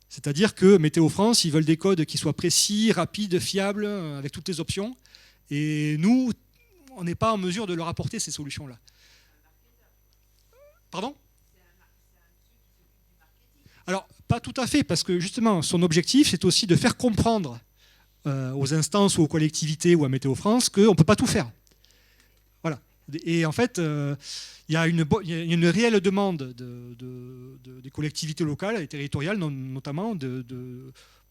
C'est-à-dire que Météo France, ils veulent des codes qui soient précis, rapides, fiables, avec toutes les options, et nous, on n'est pas en mesure de leur apporter ces solutions-là. Pardon ? Alors, pas tout à fait, parce que justement, son objectif, c'est aussi de faire comprendre aux instances ou aux collectivités ou à Météo France qu'on ne peut pas tout faire. Voilà. Et en fait, il y a une réelle demande des collectivités locales et territoriales, notamment,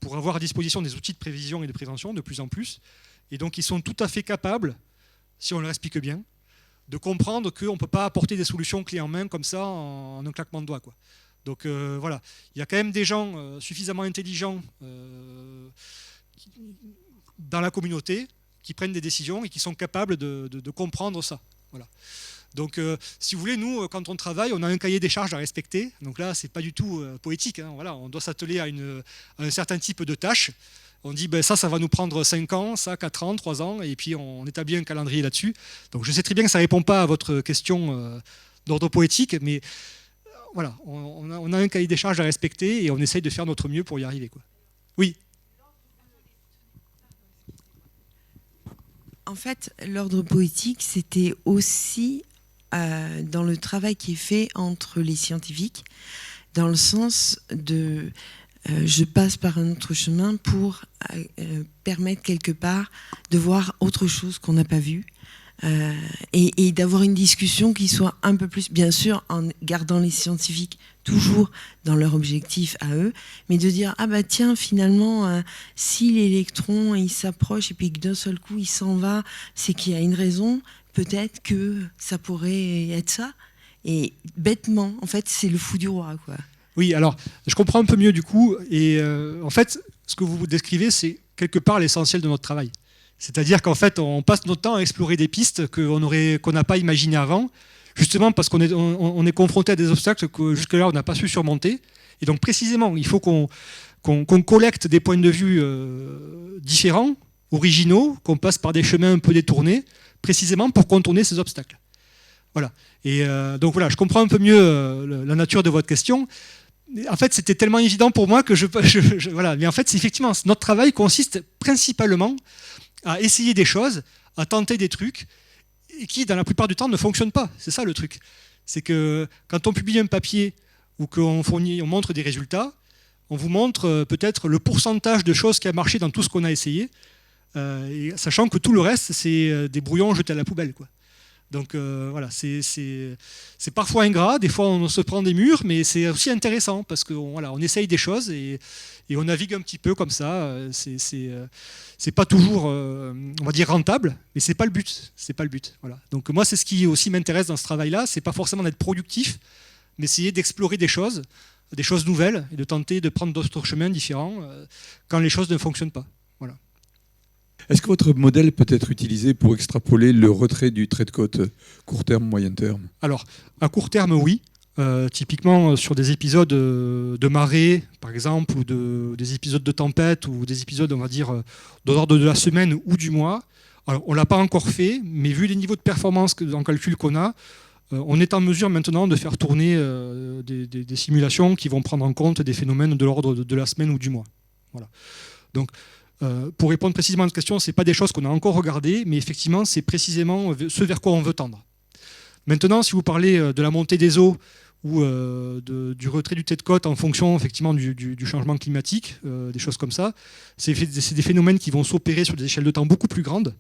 pour avoir à disposition des outils de prévision et de prévention de plus en plus. Et donc, ils sont tout à fait capables, si on leur explique bien, de comprendre qu'on ne peut pas apporter des solutions clés en main comme ça en un claquement de doigts, quoi. Donc voilà, il y a quand même des gens suffisamment intelligents dans la communauté qui prennent des décisions et qui sont capables de comprendre ça. Voilà. Donc si vous voulez, nous, quand on travaille, on a un cahier des charges à respecter. Donc là, c'est pas du tout poétique, hein. Voilà, on doit s'atteler à un certain type de tâches. On dit ça va nous prendre 5 ans, ça 4 ans, 3 ans, et puis on établit un calendrier là-dessus. Donc je sais très bien que ça ne répond pas à votre question d'ordre poétique, mais voilà, on a un cahier des charges à respecter et on essaye de faire notre mieux pour y arriver, quoi. Oui. En fait, l'ordre poétique, c'était aussi dans le travail qui est fait entre les scientifiques, dans le sens de... je passe par un autre chemin pour permettre quelque part de voir autre chose qu'on n'a pas vu et d'avoir une discussion qui soit un peu plus, bien sûr, en gardant les scientifiques toujours dans leur objectif à eux, mais de dire ah bah tiens finalement si l'électron il s'approche et puis que d'un seul coup il s'en va, c'est qu'il y a une raison, peut-être que ça pourrait être ça. Et bêtement, en fait, c'est le fou du roi, quoi. Oui, alors, je comprends un peu mieux du coup, et en fait, ce que vous décrivez, c'est quelque part l'essentiel de notre travail. C'est-à-dire qu'en fait, on passe notre temps à explorer des pistes qu'on n'a pas imaginées avant. justement parce qu'on est confronté à des obstacles que jusque-là on n'a pas su surmonter. Et donc précisément, il faut qu'on collecte des points de vue différents, originaux, qu'on passe par des chemins un peu détournés, précisément pour contourner ces obstacles. Voilà. Et donc voilà, je comprends un peu mieux la nature de votre question. En fait, c'était tellement évident pour moi que voilà. Mais en fait, effectivement, notre travail consiste principalement à essayer des choses, à tenter des trucs, et qui, dans la plupart du temps, ne fonctionnent pas. C'est ça le truc. C'est que quand on publie un papier ou qu'on montre des résultats, on vous montre peut-être le pourcentage de choses qui a marché dans tout ce qu'on a essayé, et sachant que tout le reste, c'est des brouillons jetés à la poubelle, quoi. Donc voilà, c'est parfois ingrat, des fois on se prend des murs, mais c'est aussi intéressant parce qu'on voilà, on essaye des choses et on navigue un petit peu comme ça. C'est pas toujours, on va dire, rentable, mais c'est pas le but. C'est pas le but. Voilà. Donc moi, c'est ce qui aussi m'intéresse dans ce travail-là, c'est pas forcément d'être productif, mais essayer d'explorer des choses nouvelles et de tenter de prendre d'autres chemins différents quand les choses ne fonctionnent pas. Voilà. Est-ce que votre modèle peut être utilisé pour extrapoler le retrait du trait de côte court terme, moyen terme? Alors, à court terme, oui. Typiquement sur des épisodes de marée, par exemple, ou des épisodes de tempête, ou des épisodes, on va dire, de l'ordre de la semaine ou du mois. Alors, on ne l'a pas encore fait, mais vu les niveaux de performance en calcul qu'on a, on est en mesure maintenant de faire tourner des simulations qui vont prendre en compte des phénomènes de l'ordre de la semaine ou du mois. Voilà. Donc, pour répondre précisément à cette question, ce n'est pas des choses qu'on a encore regardées, mais effectivement, c'est précisément ce vers quoi on veut tendre. Maintenant, si vous parlez de la montée des eaux ou du retrait du trait de côte en fonction effectivement du changement climatique, des choses comme ça, c'est des phénomènes qui vont s'opérer sur des échelles de temps beaucoup plus grandes,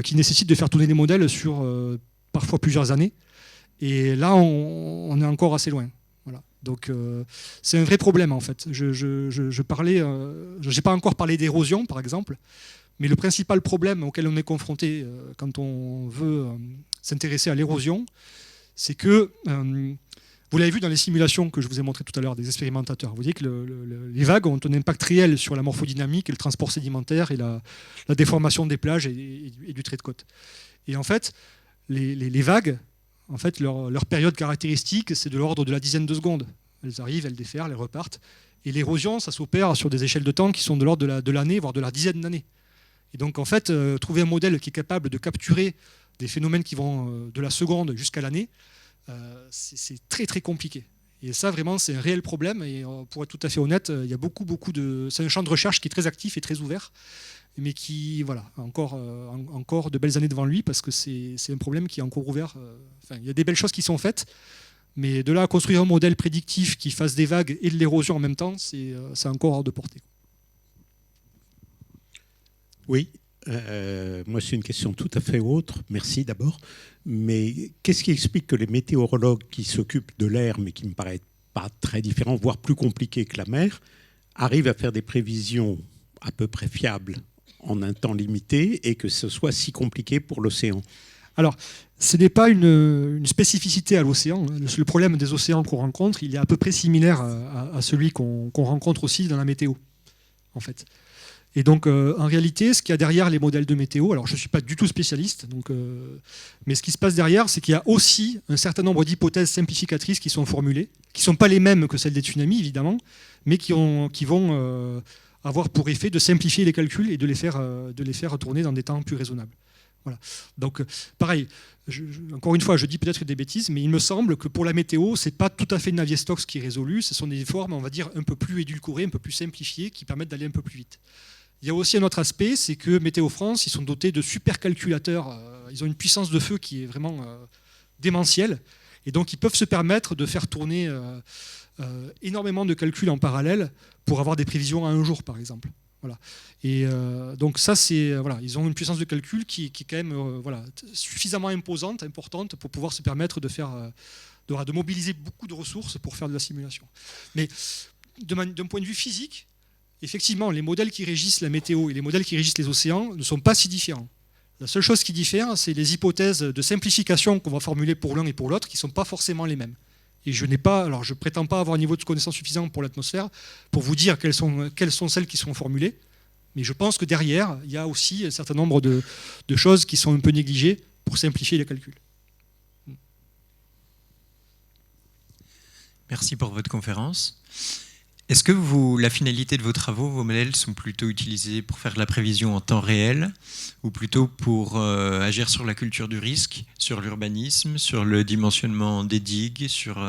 qui nécessitent de faire tourner des modèles sur parfois plusieurs années. Et là, on est encore assez loin. Voilà. Donc c'est un vrai problème en fait. Je n'ai pas encore parlé d'érosion par exemple, mais le principal problème auquel on est confronté quand on veut s'intéresser à l'érosion, c'est que, vous l'avez vu dans les simulations que je vous ai montrées tout à l'heure des expérimentateurs, vous voyez que les vagues ont un impact réel sur la morphodynamique et le transport sédimentaire et la déformation des plages et du trait de côte. Et en fait, les vagues, en fait, leur période caractéristique, c'est de l'ordre de la dizaine de secondes. Elles arrivent, elles déferlent, elles repartent. Et l'érosion, ça s'opère sur des échelles de temps qui sont de l'ordre de l'année, voire de la dizaine d'années. Et donc, en fait, trouver un modèle qui est capable de capturer des phénomènes qui vont de la seconde jusqu'à l'année, c'est très, très compliqué. Et ça, vraiment, c'est un réel problème. Et pour être tout à fait honnête, il y a beaucoup de... C'est un champ de recherche qui est très actif et très ouvert, mais qui, voilà, a encore de belles années devant lui, parce que c'est un problème qui est encore ouvert. Enfin, il y a des belles choses qui sont faites, mais de là à construire un modèle prédictif qui fasse des vagues et de l'érosion en même temps, c'est encore hors de portée. Oui, moi c'est une question tout à fait autre, merci d'abord. Mais qu'est-ce qui explique que les météorologues qui s'occupent de l'air, mais qui ne me paraissent pas très différents, voire plus compliqués que la mer, arrivent à faire des prévisions à peu près fiables en un temps limité et que ce soit si compliqué pour l'océan? Alors, ce n'est pas une spécificité à l'océan. Le problème des océans qu'on rencontre, il est à peu près similaire à celui qu'on rencontre aussi dans la météo, en fait. Et donc, en réalité, ce qu'il y a derrière les modèles de météo, alors je ne suis pas du tout spécialiste, mais ce qui se passe derrière, c'est qu'il y a aussi un certain nombre d'hypothèses simplificatrices qui sont formulées, qui ne sont pas les mêmes que celles des tsunamis, évidemment, mais qui vont avoir pour effet de simplifier les calculs et de les faire tourner dans des temps plus raisonnables. Voilà. Donc, pareil, encore une fois, je dis peut-être des bêtises, mais il me semble que pour la météo, ce n'est pas tout à fait Navier-Stokes qui est résolu, ce sont des formes, on va dire, un peu plus édulcorées, un peu plus simplifiées, qui permettent d'aller un peu plus vite. Il y a aussi un autre aspect, c'est que Météo France, ils sont dotés de supercalculateurs, ils ont une puissance de feu qui est vraiment démentielle, et donc ils peuvent se permettre de faire tourner énormément de calculs en parallèle pour avoir des prévisions à un jour, par exemple. Voilà. Et donc ça, ils ont une puissance de calcul qui est quand même suffisamment imposante, importante, pour pouvoir se permettre de mobiliser beaucoup de ressources pour faire de la simulation. Mais d'un point de vue physique, effectivement, les modèles qui régissent la météo et les modèles qui régissent les océans ne sont pas si différents. La seule chose qui diffère, c'est les hypothèses de simplification qu'on va formuler pour l'un et pour l'autre, qui ne sont pas forcément les mêmes. Et je ne prétends pas avoir un niveau de connaissance suffisant pour l'atmosphère pour vous dire quelles sont celles qui sont formulées. Mais je pense que derrière, il y a aussi un certain nombre de choses qui sont un peu négligées pour simplifier les calculs. Merci pour votre conférence. Est-ce que la finalité de vos travaux, vos modèles, sont plutôt utilisés pour faire de la prévision en temps réel ou plutôt pour agir sur la culture du risque, sur l'urbanisme, sur le dimensionnement des digues, sur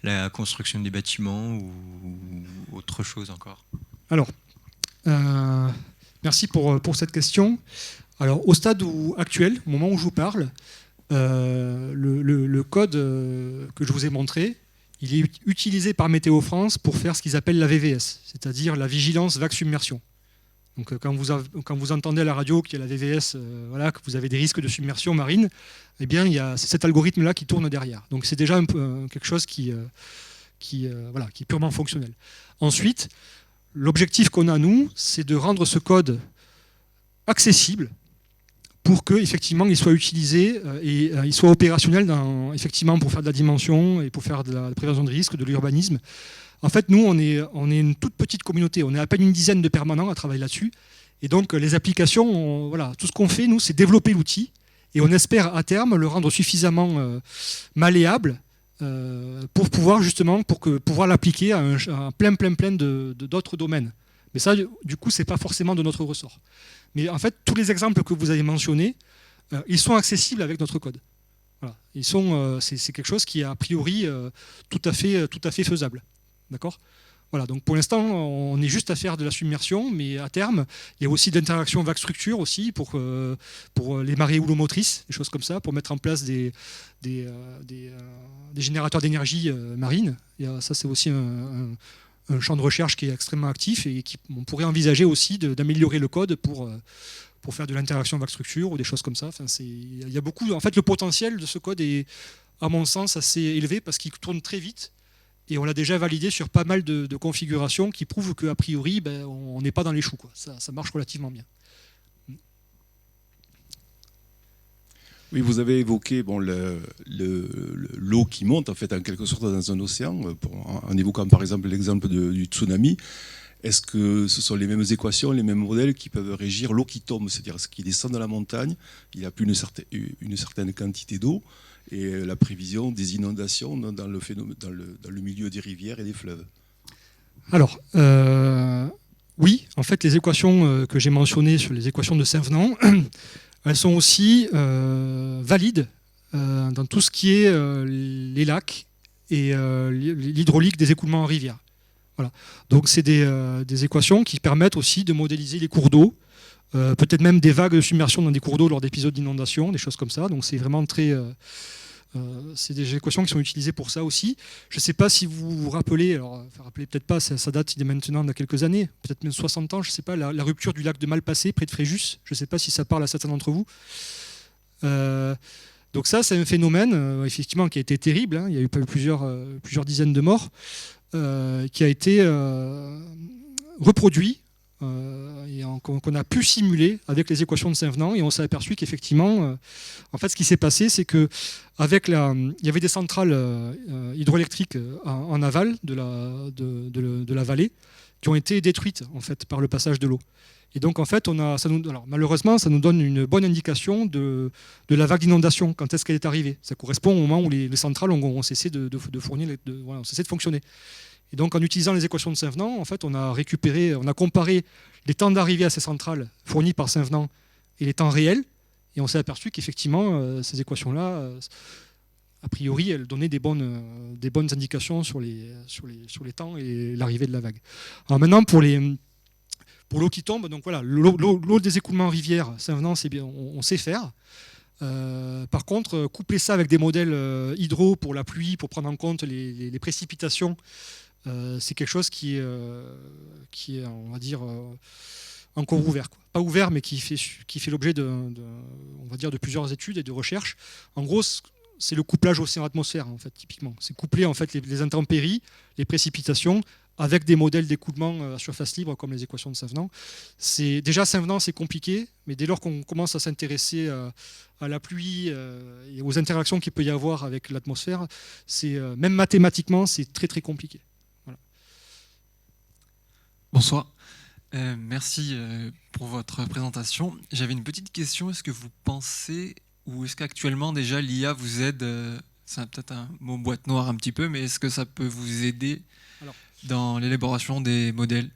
la construction des bâtiments ou autre chose encore? Alors, merci pour cette question. Alors, au stade actuel, au moment où je vous parle, le code que je vous ai montré, il est utilisé par Météo France pour faire ce qu'ils appellent la VVS, c'est-à-dire la vigilance vague submersion. Donc, quand vous entendez à la radio qu'il y a la VVS, voilà, que vous avez des risques de submersion marine, eh bien, c'est cet algorithme-là qui tourne derrière. Donc, c'est déjà quelque chose qui est purement fonctionnel. Ensuite, l'objectif qu'on a, nous, c'est de rendre ce code accessible pour qu'effectivement il soit utilisé et il soit opérationnel effectivement, pour faire de la dimension et pour faire de la prévention de risque, de l'urbanisme. En fait, nous, on est une toute petite communauté. On est à peine une dizaine de permanents à travailler là-dessus. Et donc, les applications, tout ce qu'on fait, nous, c'est développer l'outil. Et on espère, à terme, le rendre suffisamment malléable pour pouvoir l'appliquer à plein d'autres domaines. Mais ça, du coup, c'est pas forcément de notre ressort. Mais en fait, tous les exemples que vous avez mentionnés, ils sont accessibles avec notre code. Voilà. C'est quelque chose qui est a priori tout à fait faisable. D'accord ? Voilà, donc pour l'instant, on est juste à faire de la submersion, mais à terme, il y a aussi de l'interaction vague-structure aussi pour les marées houlomotrices, des choses comme ça, pour mettre en place des générateurs d'énergie marine. Et ça, c'est aussi un champ de recherche qui est extrêmement actif et on pourrait envisager aussi d'améliorer le code pour faire de l'interaction vague-structure ou des choses comme ça. Enfin, il y a beaucoup. En fait, le potentiel de ce code est, à mon sens, assez élevé parce qu'il tourne très vite. Et on l'a déjà validé sur pas mal de configurations qui prouvent qu'a priori, on n'est pas dans les choux, quoi. Ça marche relativement bien. Oui, vous avez évoqué l'eau qui monte en fait en quelque sorte dans un océan, en évoquant par exemple l'exemple du tsunami. Est-ce que ce sont les mêmes équations, les mêmes modèles qui peuvent régir l'eau qui tombe, c'est-à-dire ce qui descend de la montagne, il n'y a plus une certaine quantité d'eau, et la prévision des inondations dans le milieu des rivières et des fleuves? Alors, oui, en fait, les équations que j'ai mentionnées sur les équations de Saint-Venant, elles sont aussi valides dans tout ce qui est les lacs et l'hydraulique des écoulements en rivière. Voilà. Donc c'est des équations qui permettent aussi de modéliser les cours d'eau, peut-être même des vagues de submersion dans des cours d'eau lors d'épisodes d'inondation, des choses comme ça. Donc c'est vraiment c'est des équations qui sont utilisées pour ça aussi. Je ne sais pas si vous vous rappelez, alors rappelez peut-être pas, ça date maintenant de quelques années, peut-être même 60 ans, je ne sais pas, la rupture du lac de Malpasset près de Fréjus, je ne sais pas si ça parle à certains d'entre vous. Donc ça, c'est un phénomène effectivement qui a été terrible, hein. Il y a eu plusieurs dizaines de morts, qui a été reproduit et qu'on a pu simuler avec les équations de Saint-Venant, et on s'est aperçu qu'effectivement, en fait, ce qui s'est passé, c'est que il y avait des centrales hydroélectriques en aval de la vallée qui ont été détruites en fait par le passage de l'eau. Et donc en fait, malheureusement, ça nous donne une bonne indication de la vague d'inondation, quand est-ce qu'elle est arrivée. Ça correspond au moment où les centrales ont cessé de fonctionner. Et donc, en utilisant les équations de Saint-Venant, en fait, on a comparé les temps d'arrivée à ces centrales fournis par Saint-Venant et les temps réels, et on s'est aperçu qu'effectivement, ces équations-là, a priori, elles donnaient des bonnes indications sur les temps et l'arrivée de la vague. Alors maintenant, pour l'eau qui tombe, donc voilà, l'eau des écoulements en rivière, Saint-Venant, c'est bien, on sait faire. Par contre, coupler ça avec des modèles hydro pour la pluie, pour prendre en compte les précipitations, c'est quelque chose qui est, on va dire, encore ouvert, quoi. Pas ouvert, mais qui fait l'objet on va dire, de plusieurs études et de recherches. En gros, c'est le couplage océan-atmosphère, en fait, typiquement. C'est coupler en fait les intempéries, les précipitations, avec des modèles d'écoulement à surface libre comme les équations de Saint-Venant. Déjà, Saint-Venant, c'est compliqué, mais dès lors qu'on commence à s'intéresser à la pluie et aux interactions qu'il peut y avoir avec l'atmosphère, même mathématiquement, c'est très très compliqué. Voilà. Bonsoir. Merci pour votre présentation. J'avais une petite question. Est-ce que vous pensez, ou est-ce qu'actuellement déjà l'IA vous aide c'est peut-être un mot boîte noire un petit peu, mais est-ce que ça peut vous aider Alors, dans l'élaboration des modèles?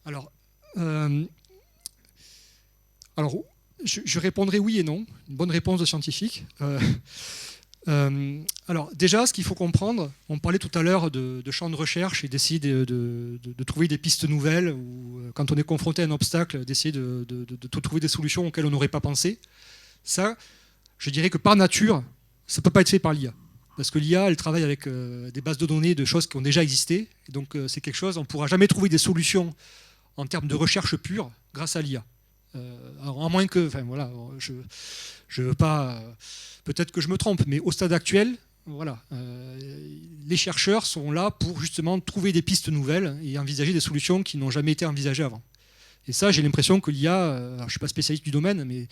Alors, je répondrai oui et non. Une bonne réponse de scientifique. Alors, déjà, ce qu'il faut comprendre, on parlait tout à l'heure de champs de recherche et d'essayer de trouver des pistes nouvelles, ou quand on est confronté à un obstacle, d'essayer de trouver des solutions auxquelles on n'aurait pas pensé. Ça, je dirais que par nature, ça ne peut pas être fait par l'IA. Parce que l'IA, elle travaille avec des bases de données de choses qui ont déjà existé. Et donc, c'est quelque chose, on ne pourra jamais trouver des solutions en termes de recherche pure grâce à l'IA. À moins que, enfin voilà, je veux pas, peut-être que je me trompe, mais au stade actuel, voilà, les chercheurs sont là pour justement trouver des pistes nouvelles et envisager des solutions qui n'ont jamais été envisagées avant. Et ça, j'ai l'impression que l'IA, je ne suis pas spécialiste du domaine, mais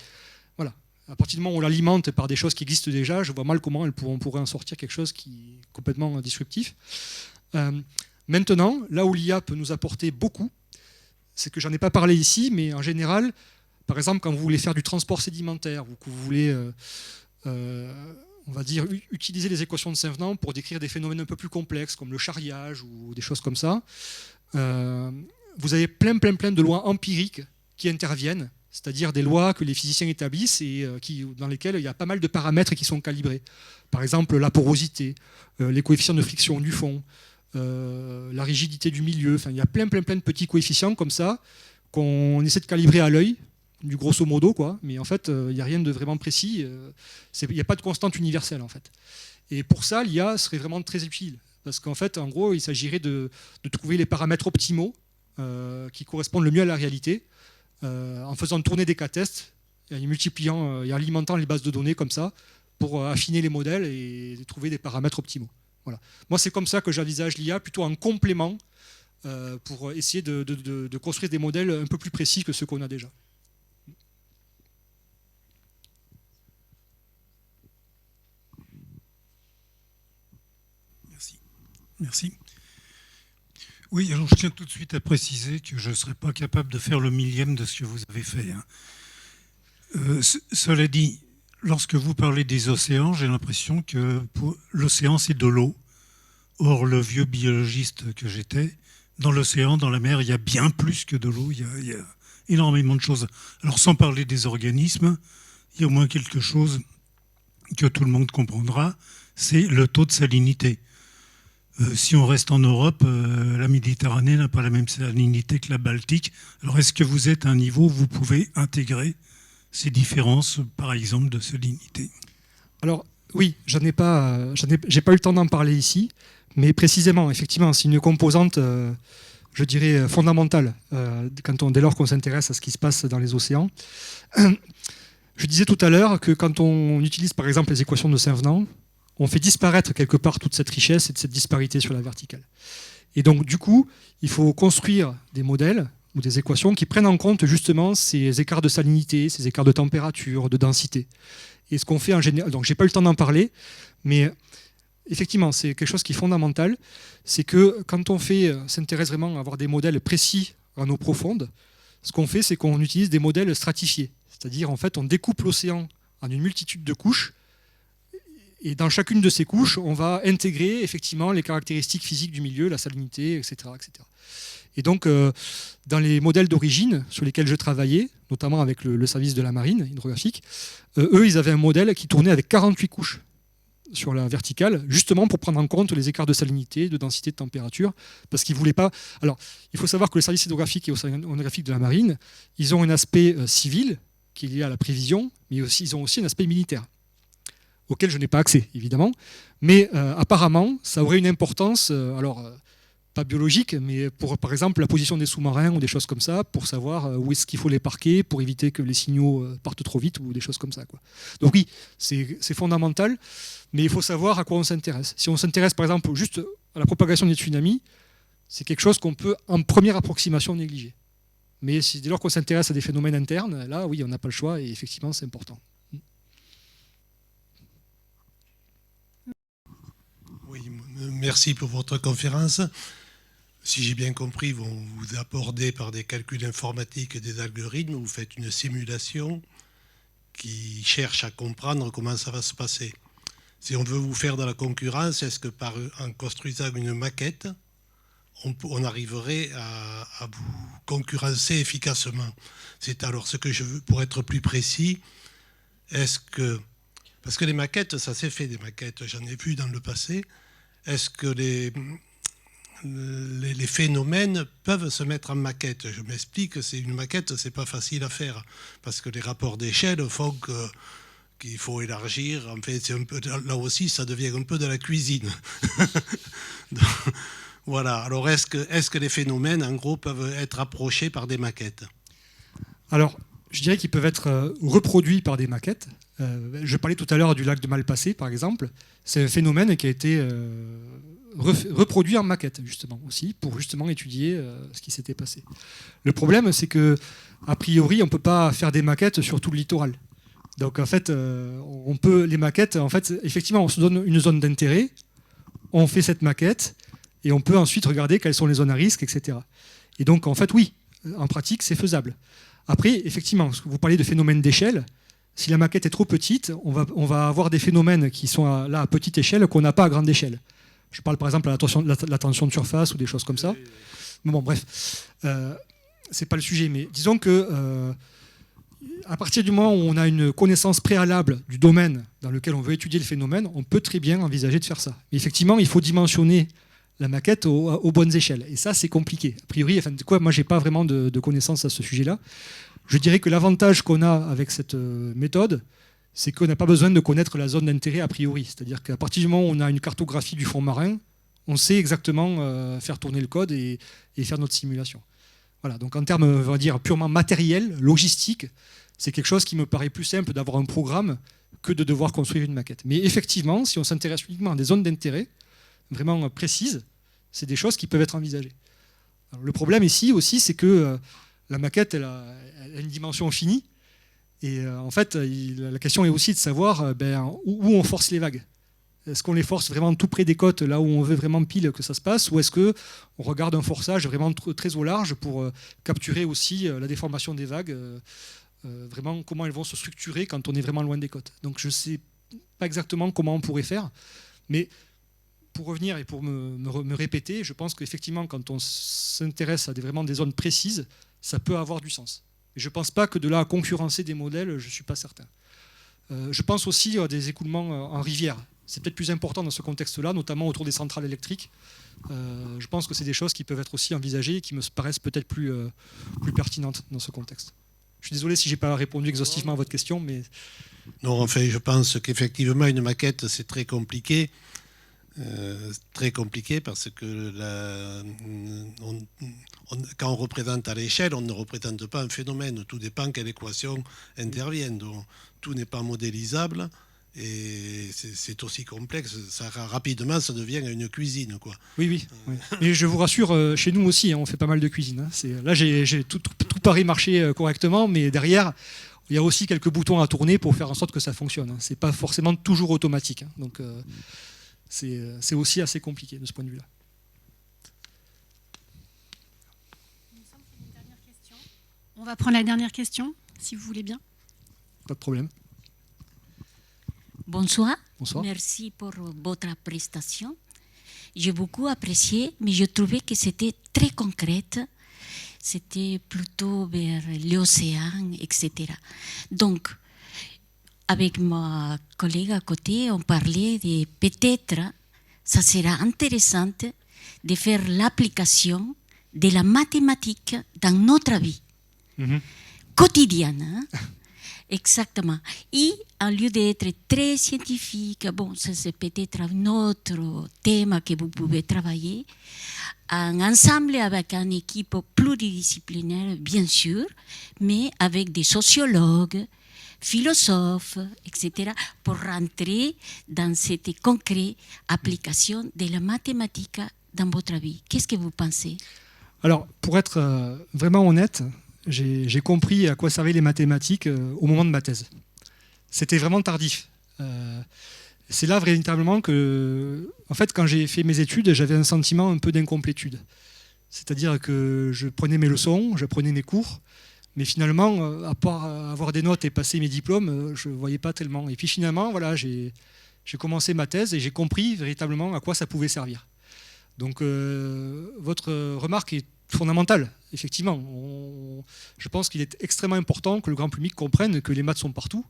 voilà, à partir du moment où on l'alimente par des choses qui existent déjà, je vois mal comment on pourrait en sortir quelque chose qui est complètement disruptif. Maintenant, là où l'IA peut nous apporter beaucoup, c'est que j'en ai pas parlé ici, mais en général, par exemple, quand vous voulez faire du transport sédimentaire, ou que vous voulez, on va dire, utiliser les équations de Saint-Venant pour décrire des phénomènes un peu plus complexes, comme le charriage ou des choses comme ça, vous avez plein de lois empiriques qui interviennent, c'est-à-dire des lois que les physiciens établissent et dans lesquelles il y a pas mal de paramètres qui sont calibrés. Par exemple, la porosité, les coefficients de friction du fond, la rigidité du milieu, enfin, il y a plein de petits coefficients comme ça qu'on essaie de calibrer à l'œil, du grosso modo, quoi, mais en fait, il n'y a rien de vraiment précis, il n'y a pas de constante universelle en fait. Et pour ça, l'IA serait vraiment très utile, parce qu'en fait, en gros, il s'agirait de trouver les paramètres optimaux qui correspondent le mieux à la réalité, en faisant tourner des cas-tests, et en multipliant et alimentant les bases de données comme ça, pour affiner les modèles et trouver des paramètres optimaux. Voilà. Moi, c'est comme ça que j'envisage l'IA, plutôt en complément pour essayer de construire des modèles un peu plus précis que ceux qu'on a déjà. Merci. Oui, alors je tiens tout de suite à préciser que je ne serais pas capable de faire le millième de ce que vous avez fait. Cela dit, lorsque vous parlez des océans, j'ai l'impression que l'océan, c'est de l'eau. Or, le vieux biologiste que j'étais, dans l'océan, dans la mer, il y a bien plus que de l'eau, il y a énormément de choses. Alors, sans parler des organismes, il y a au moins quelque chose que tout le monde comprendra, c'est le taux de salinité. Si on reste en Europe, la Méditerranée n'a pas la même salinité que la Baltique. Alors, est-ce que vous êtes à un niveau où vous pouvez intégrer ces différences, par exemple, de salinité? Alors, oui, j'ai pas eu le temps d'en parler ici, mais précisément, effectivement, c'est une composante, je dirais, fondamentale dès lors qu'on s'intéresse à ce qui se passe dans les océans. Je disais tout à l'heure que quand on utilise, par exemple, les équations de Saint-Venant, on fait disparaître quelque part toute cette richesse et cette disparité sur la verticale. Et donc, du coup, il faut construire des modèles ou des équations qui prennent en compte justement ces écarts de salinité, ces écarts de température, de densité. Et ce qu'on fait en général, donc j'ai pas eu le temps d'en parler, mais effectivement, c'est quelque chose qui est fondamental, c'est que quand on s'intéresse vraiment à avoir des modèles précis en eau profonde, ce qu'on fait, c'est qu'on utilise des modèles stratifiés. C'est-à-dire, en fait, on découpe l'océan en une multitude de couches, et dans chacune de ces couches, on va intégrer effectivement les caractéristiques physiques du milieu, la salinité, etc. etc. Et donc, dans les modèles d'origine sur lesquels je travaillais, notamment avec le service de la marine hydrographique, eux, ils avaient un modèle qui tournait avec 48 couches sur la verticale, justement pour prendre en compte les écarts de salinité, de densité, de température, parce qu'ils ne voulaient pas... Alors, il faut savoir que le service hydrographique et océanographique de la marine, ils ont un aspect civil, qui est lié à la prévision, mais aussi, ils ont aussi un aspect militaire, auquel je n'ai pas accès, évidemment. Mais apparemment, ça aurait une importance, pas biologique, mais pour, par exemple, la position des sous-marins ou des choses comme ça, pour savoir où est-ce qu'il faut les parquer, pour éviter que les signaux partent trop vite ou des choses comme ça, quoi. Donc oui, c'est fondamental, mais il faut savoir à quoi on s'intéresse. Si on s'intéresse, par exemple, juste à la propagation des tsunamis, c'est quelque chose qu'on peut, en première approximation, négliger. Mais dès lors qu'on s'intéresse à des phénomènes internes, là, oui, on n'a pas le choix, et effectivement, c'est important. Oui, merci pour votre conférence. Si j'ai bien compris, vous abordez par des calculs informatiques et des algorithmes, vous faites une simulation qui cherche à comprendre comment ça va se passer. Si on veut vous faire de la concurrence, est-ce que en construisant une maquette, on arriverait à vous concurrencer efficacement? C'est alors ce que je veux, pour être plus précis, parce que les maquettes, ça s'est fait des maquettes, j'en ai vu dans le passé, est-ce que les phénomènes peuvent se mettre en maquette? Je m'explique, c'est une maquette, c'est pas facile à faire, parce que les rapports d'échelle font qu'il faut élargir. En fait, c'est un peu, là aussi, ça devient un peu de la cuisine. Donc, voilà. Alors, est-ce que les phénomènes, en gros, peuvent être approchés par des maquettes? Alors, je dirais qu'ils peuvent être reproduits par des maquettes. Je parlais tout à l'heure du lac de Malpasset, par exemple. C'est un phénomène qui a été reproduit en maquette, justement, aussi, pour justement étudier ce qui s'était passé. Le problème, c'est que, a priori, on ne peut pas faire des maquettes sur tout le littoral. Donc, en fait, les maquettes, en fait, effectivement, on se donne une zone d'intérêt, on fait cette maquette, et on peut ensuite regarder quelles sont les zones à risque, etc. Et donc, en fait, oui, en pratique, c'est faisable. Après, effectivement, vous parlez de phénomènes d'échelle. Si la maquette est trop petite, on va avoir des phénomènes qui sont là à petite échelle qu'on n'a pas à grande échelle. Je parle par exemple de la tension de surface ou des choses comme ça. Mais bon, bref, c'est pas le sujet. Mais disons que à partir du moment où on a une connaissance préalable du domaine dans lequel on veut étudier le phénomène, on peut très bien envisager de faire ça. Mais effectivement, il faut dimensionner la maquette aux bonnes échelles. Et ça, c'est compliqué. A priori, moi, je n'ai pas vraiment de connaissances à ce sujet-là. Je dirais que l'avantage qu'on a avec cette méthode, c'est qu'on n'a pas besoin de connaître la zone d'intérêt a priori. C'est-à-dire qu'à partir du moment où on a une cartographie du fond marin, on sait exactement faire tourner le code et faire notre simulation. Voilà, donc en termes, on va dire, purement matériels, logistiques, c'est quelque chose qui me paraît plus simple d'avoir un programme que de devoir construire une maquette. Mais effectivement, si on s'intéresse uniquement à des zones d'intérêt vraiment précises, c'est des choses qui peuvent être envisagées. Alors, le problème ici aussi, c'est que la maquette, elle a une dimension finie. Et en fait, la question est aussi de savoir où on force les vagues. Est-ce qu'on les force vraiment tout près des côtes, là où on veut vraiment pile que ça se passe, ou est-ce qu'on regarde un forçage vraiment très au large pour capturer aussi la déformation des vagues, vraiment comment elles vont se structurer quand on est vraiment loin des côtes. Donc je ne sais pas exactement comment on pourrait faire, mais pour revenir et pour me répéter, je pense qu'effectivement, quand on s'intéresse à vraiment des zones précises, ça peut avoir du sens. Et je ne pense pas que de là à concurrencer des modèles, je ne suis pas certain. Je pense aussi à des écoulements en rivière. C'est peut-être plus important dans ce contexte-là, notamment autour des centrales électriques. Je pense que c'est des choses qui peuvent être aussi envisagées et qui me paraissent peut-être plus pertinentes dans ce contexte. Je suis désolé si je n'ai pas répondu exhaustivement à votre question, mais... Non, enfin, je pense qu'effectivement, une maquette, c'est très compliqué. Parce que quand on représente à l'échelle, on ne représente pas un phénomène. Tout dépend quelle équation intervienne. Donc, tout n'est pas modélisable et c'est aussi complexe. Rapidement, ça devient une cuisine, quoi. Oui. Mais je vous rassure, chez nous aussi, on fait pas mal de cuisine. Là, j'ai tout paraît marcher correctement, mais derrière, il y a aussi quelques boutons à tourner pour faire en sorte que ça fonctionne. C'est pas forcément toujours automatique. Donc, c'est aussi assez compliqué de ce point de vue-là. On va prendre la dernière question, si vous voulez bien. Pas de problème. Bonsoir. Bonsoir. Merci pour votre prestation. J'ai beaucoup apprécié, mais je trouvais que c'était très concrète. C'était plutôt vers l'océan, etc. Donc, avec ma collègue à côté, on parlait de peut-être, ça sera intéressant de faire l'application de la mathématique dans notre vie quotidienne. Hein? Exactement. Et au lieu d'être très scientifique, bon, ça c'est peut-être un autre thème que vous pouvez travailler, ensemble avec une équipe pluridisciplinaire, bien sûr, mais avec des sociologues, philosophes, etc., pour rentrer dans cette concrète application de la mathématique dans votre vie. Qu'est-ce que vous pensez? Alors, pour être vraiment honnête, j'ai compris à quoi servaient les mathématiques au moment de ma thèse. C'était vraiment tardif. C'est là véritablement que, en fait, quand j'ai fait mes études, j'avais un sentiment un peu d'incomplétude. C'est-à-dire que je prenais mes leçons, je prenais mes cours, mais finalement, à part avoir des notes et passer mes diplômes, je ne voyais pas tellement. Et puis finalement, voilà, j'ai j'ai commencé ma thèse et j'ai compris véritablement à quoi ça pouvait servir. Donc votre remarque est fondamentale, effectivement. Je pense qu'il est extrêmement important que le grand public comprenne que les maths sont partout.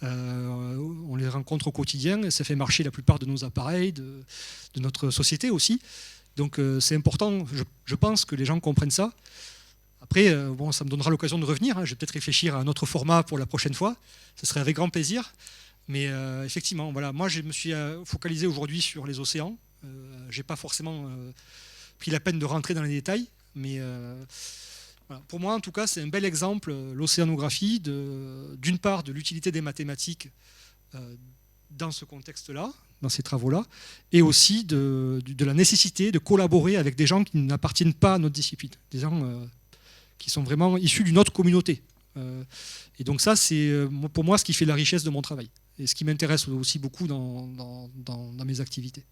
On les rencontre au quotidien et ça fait marcher la plupart de nos appareils, de notre société aussi. Donc c'est important, je pense que les gens comprennent ça. Après, bon, ça me donnera l'occasion de revenir. Je vais peut-être réfléchir à un autre format pour la prochaine fois. Ce serait avec grand plaisir. Mais effectivement, voilà, moi je me suis focalisé aujourd'hui sur les océans. Je n'ai pas forcément pris la peine de rentrer dans les détails. Mais voilà. Pour moi, en tout cas, c'est un bel exemple, l'océanographie, d'une part de l'utilité des mathématiques dans ce contexte-là, dans ces travaux-là, et aussi de la nécessité de collaborer avec des gens qui n'appartiennent pas à notre discipline, des gens qui sont vraiment issus d'une autre communauté. Et donc ça, c'est pour moi ce qui fait la richesse de mon travail, et ce qui m'intéresse aussi beaucoup dans mes activités.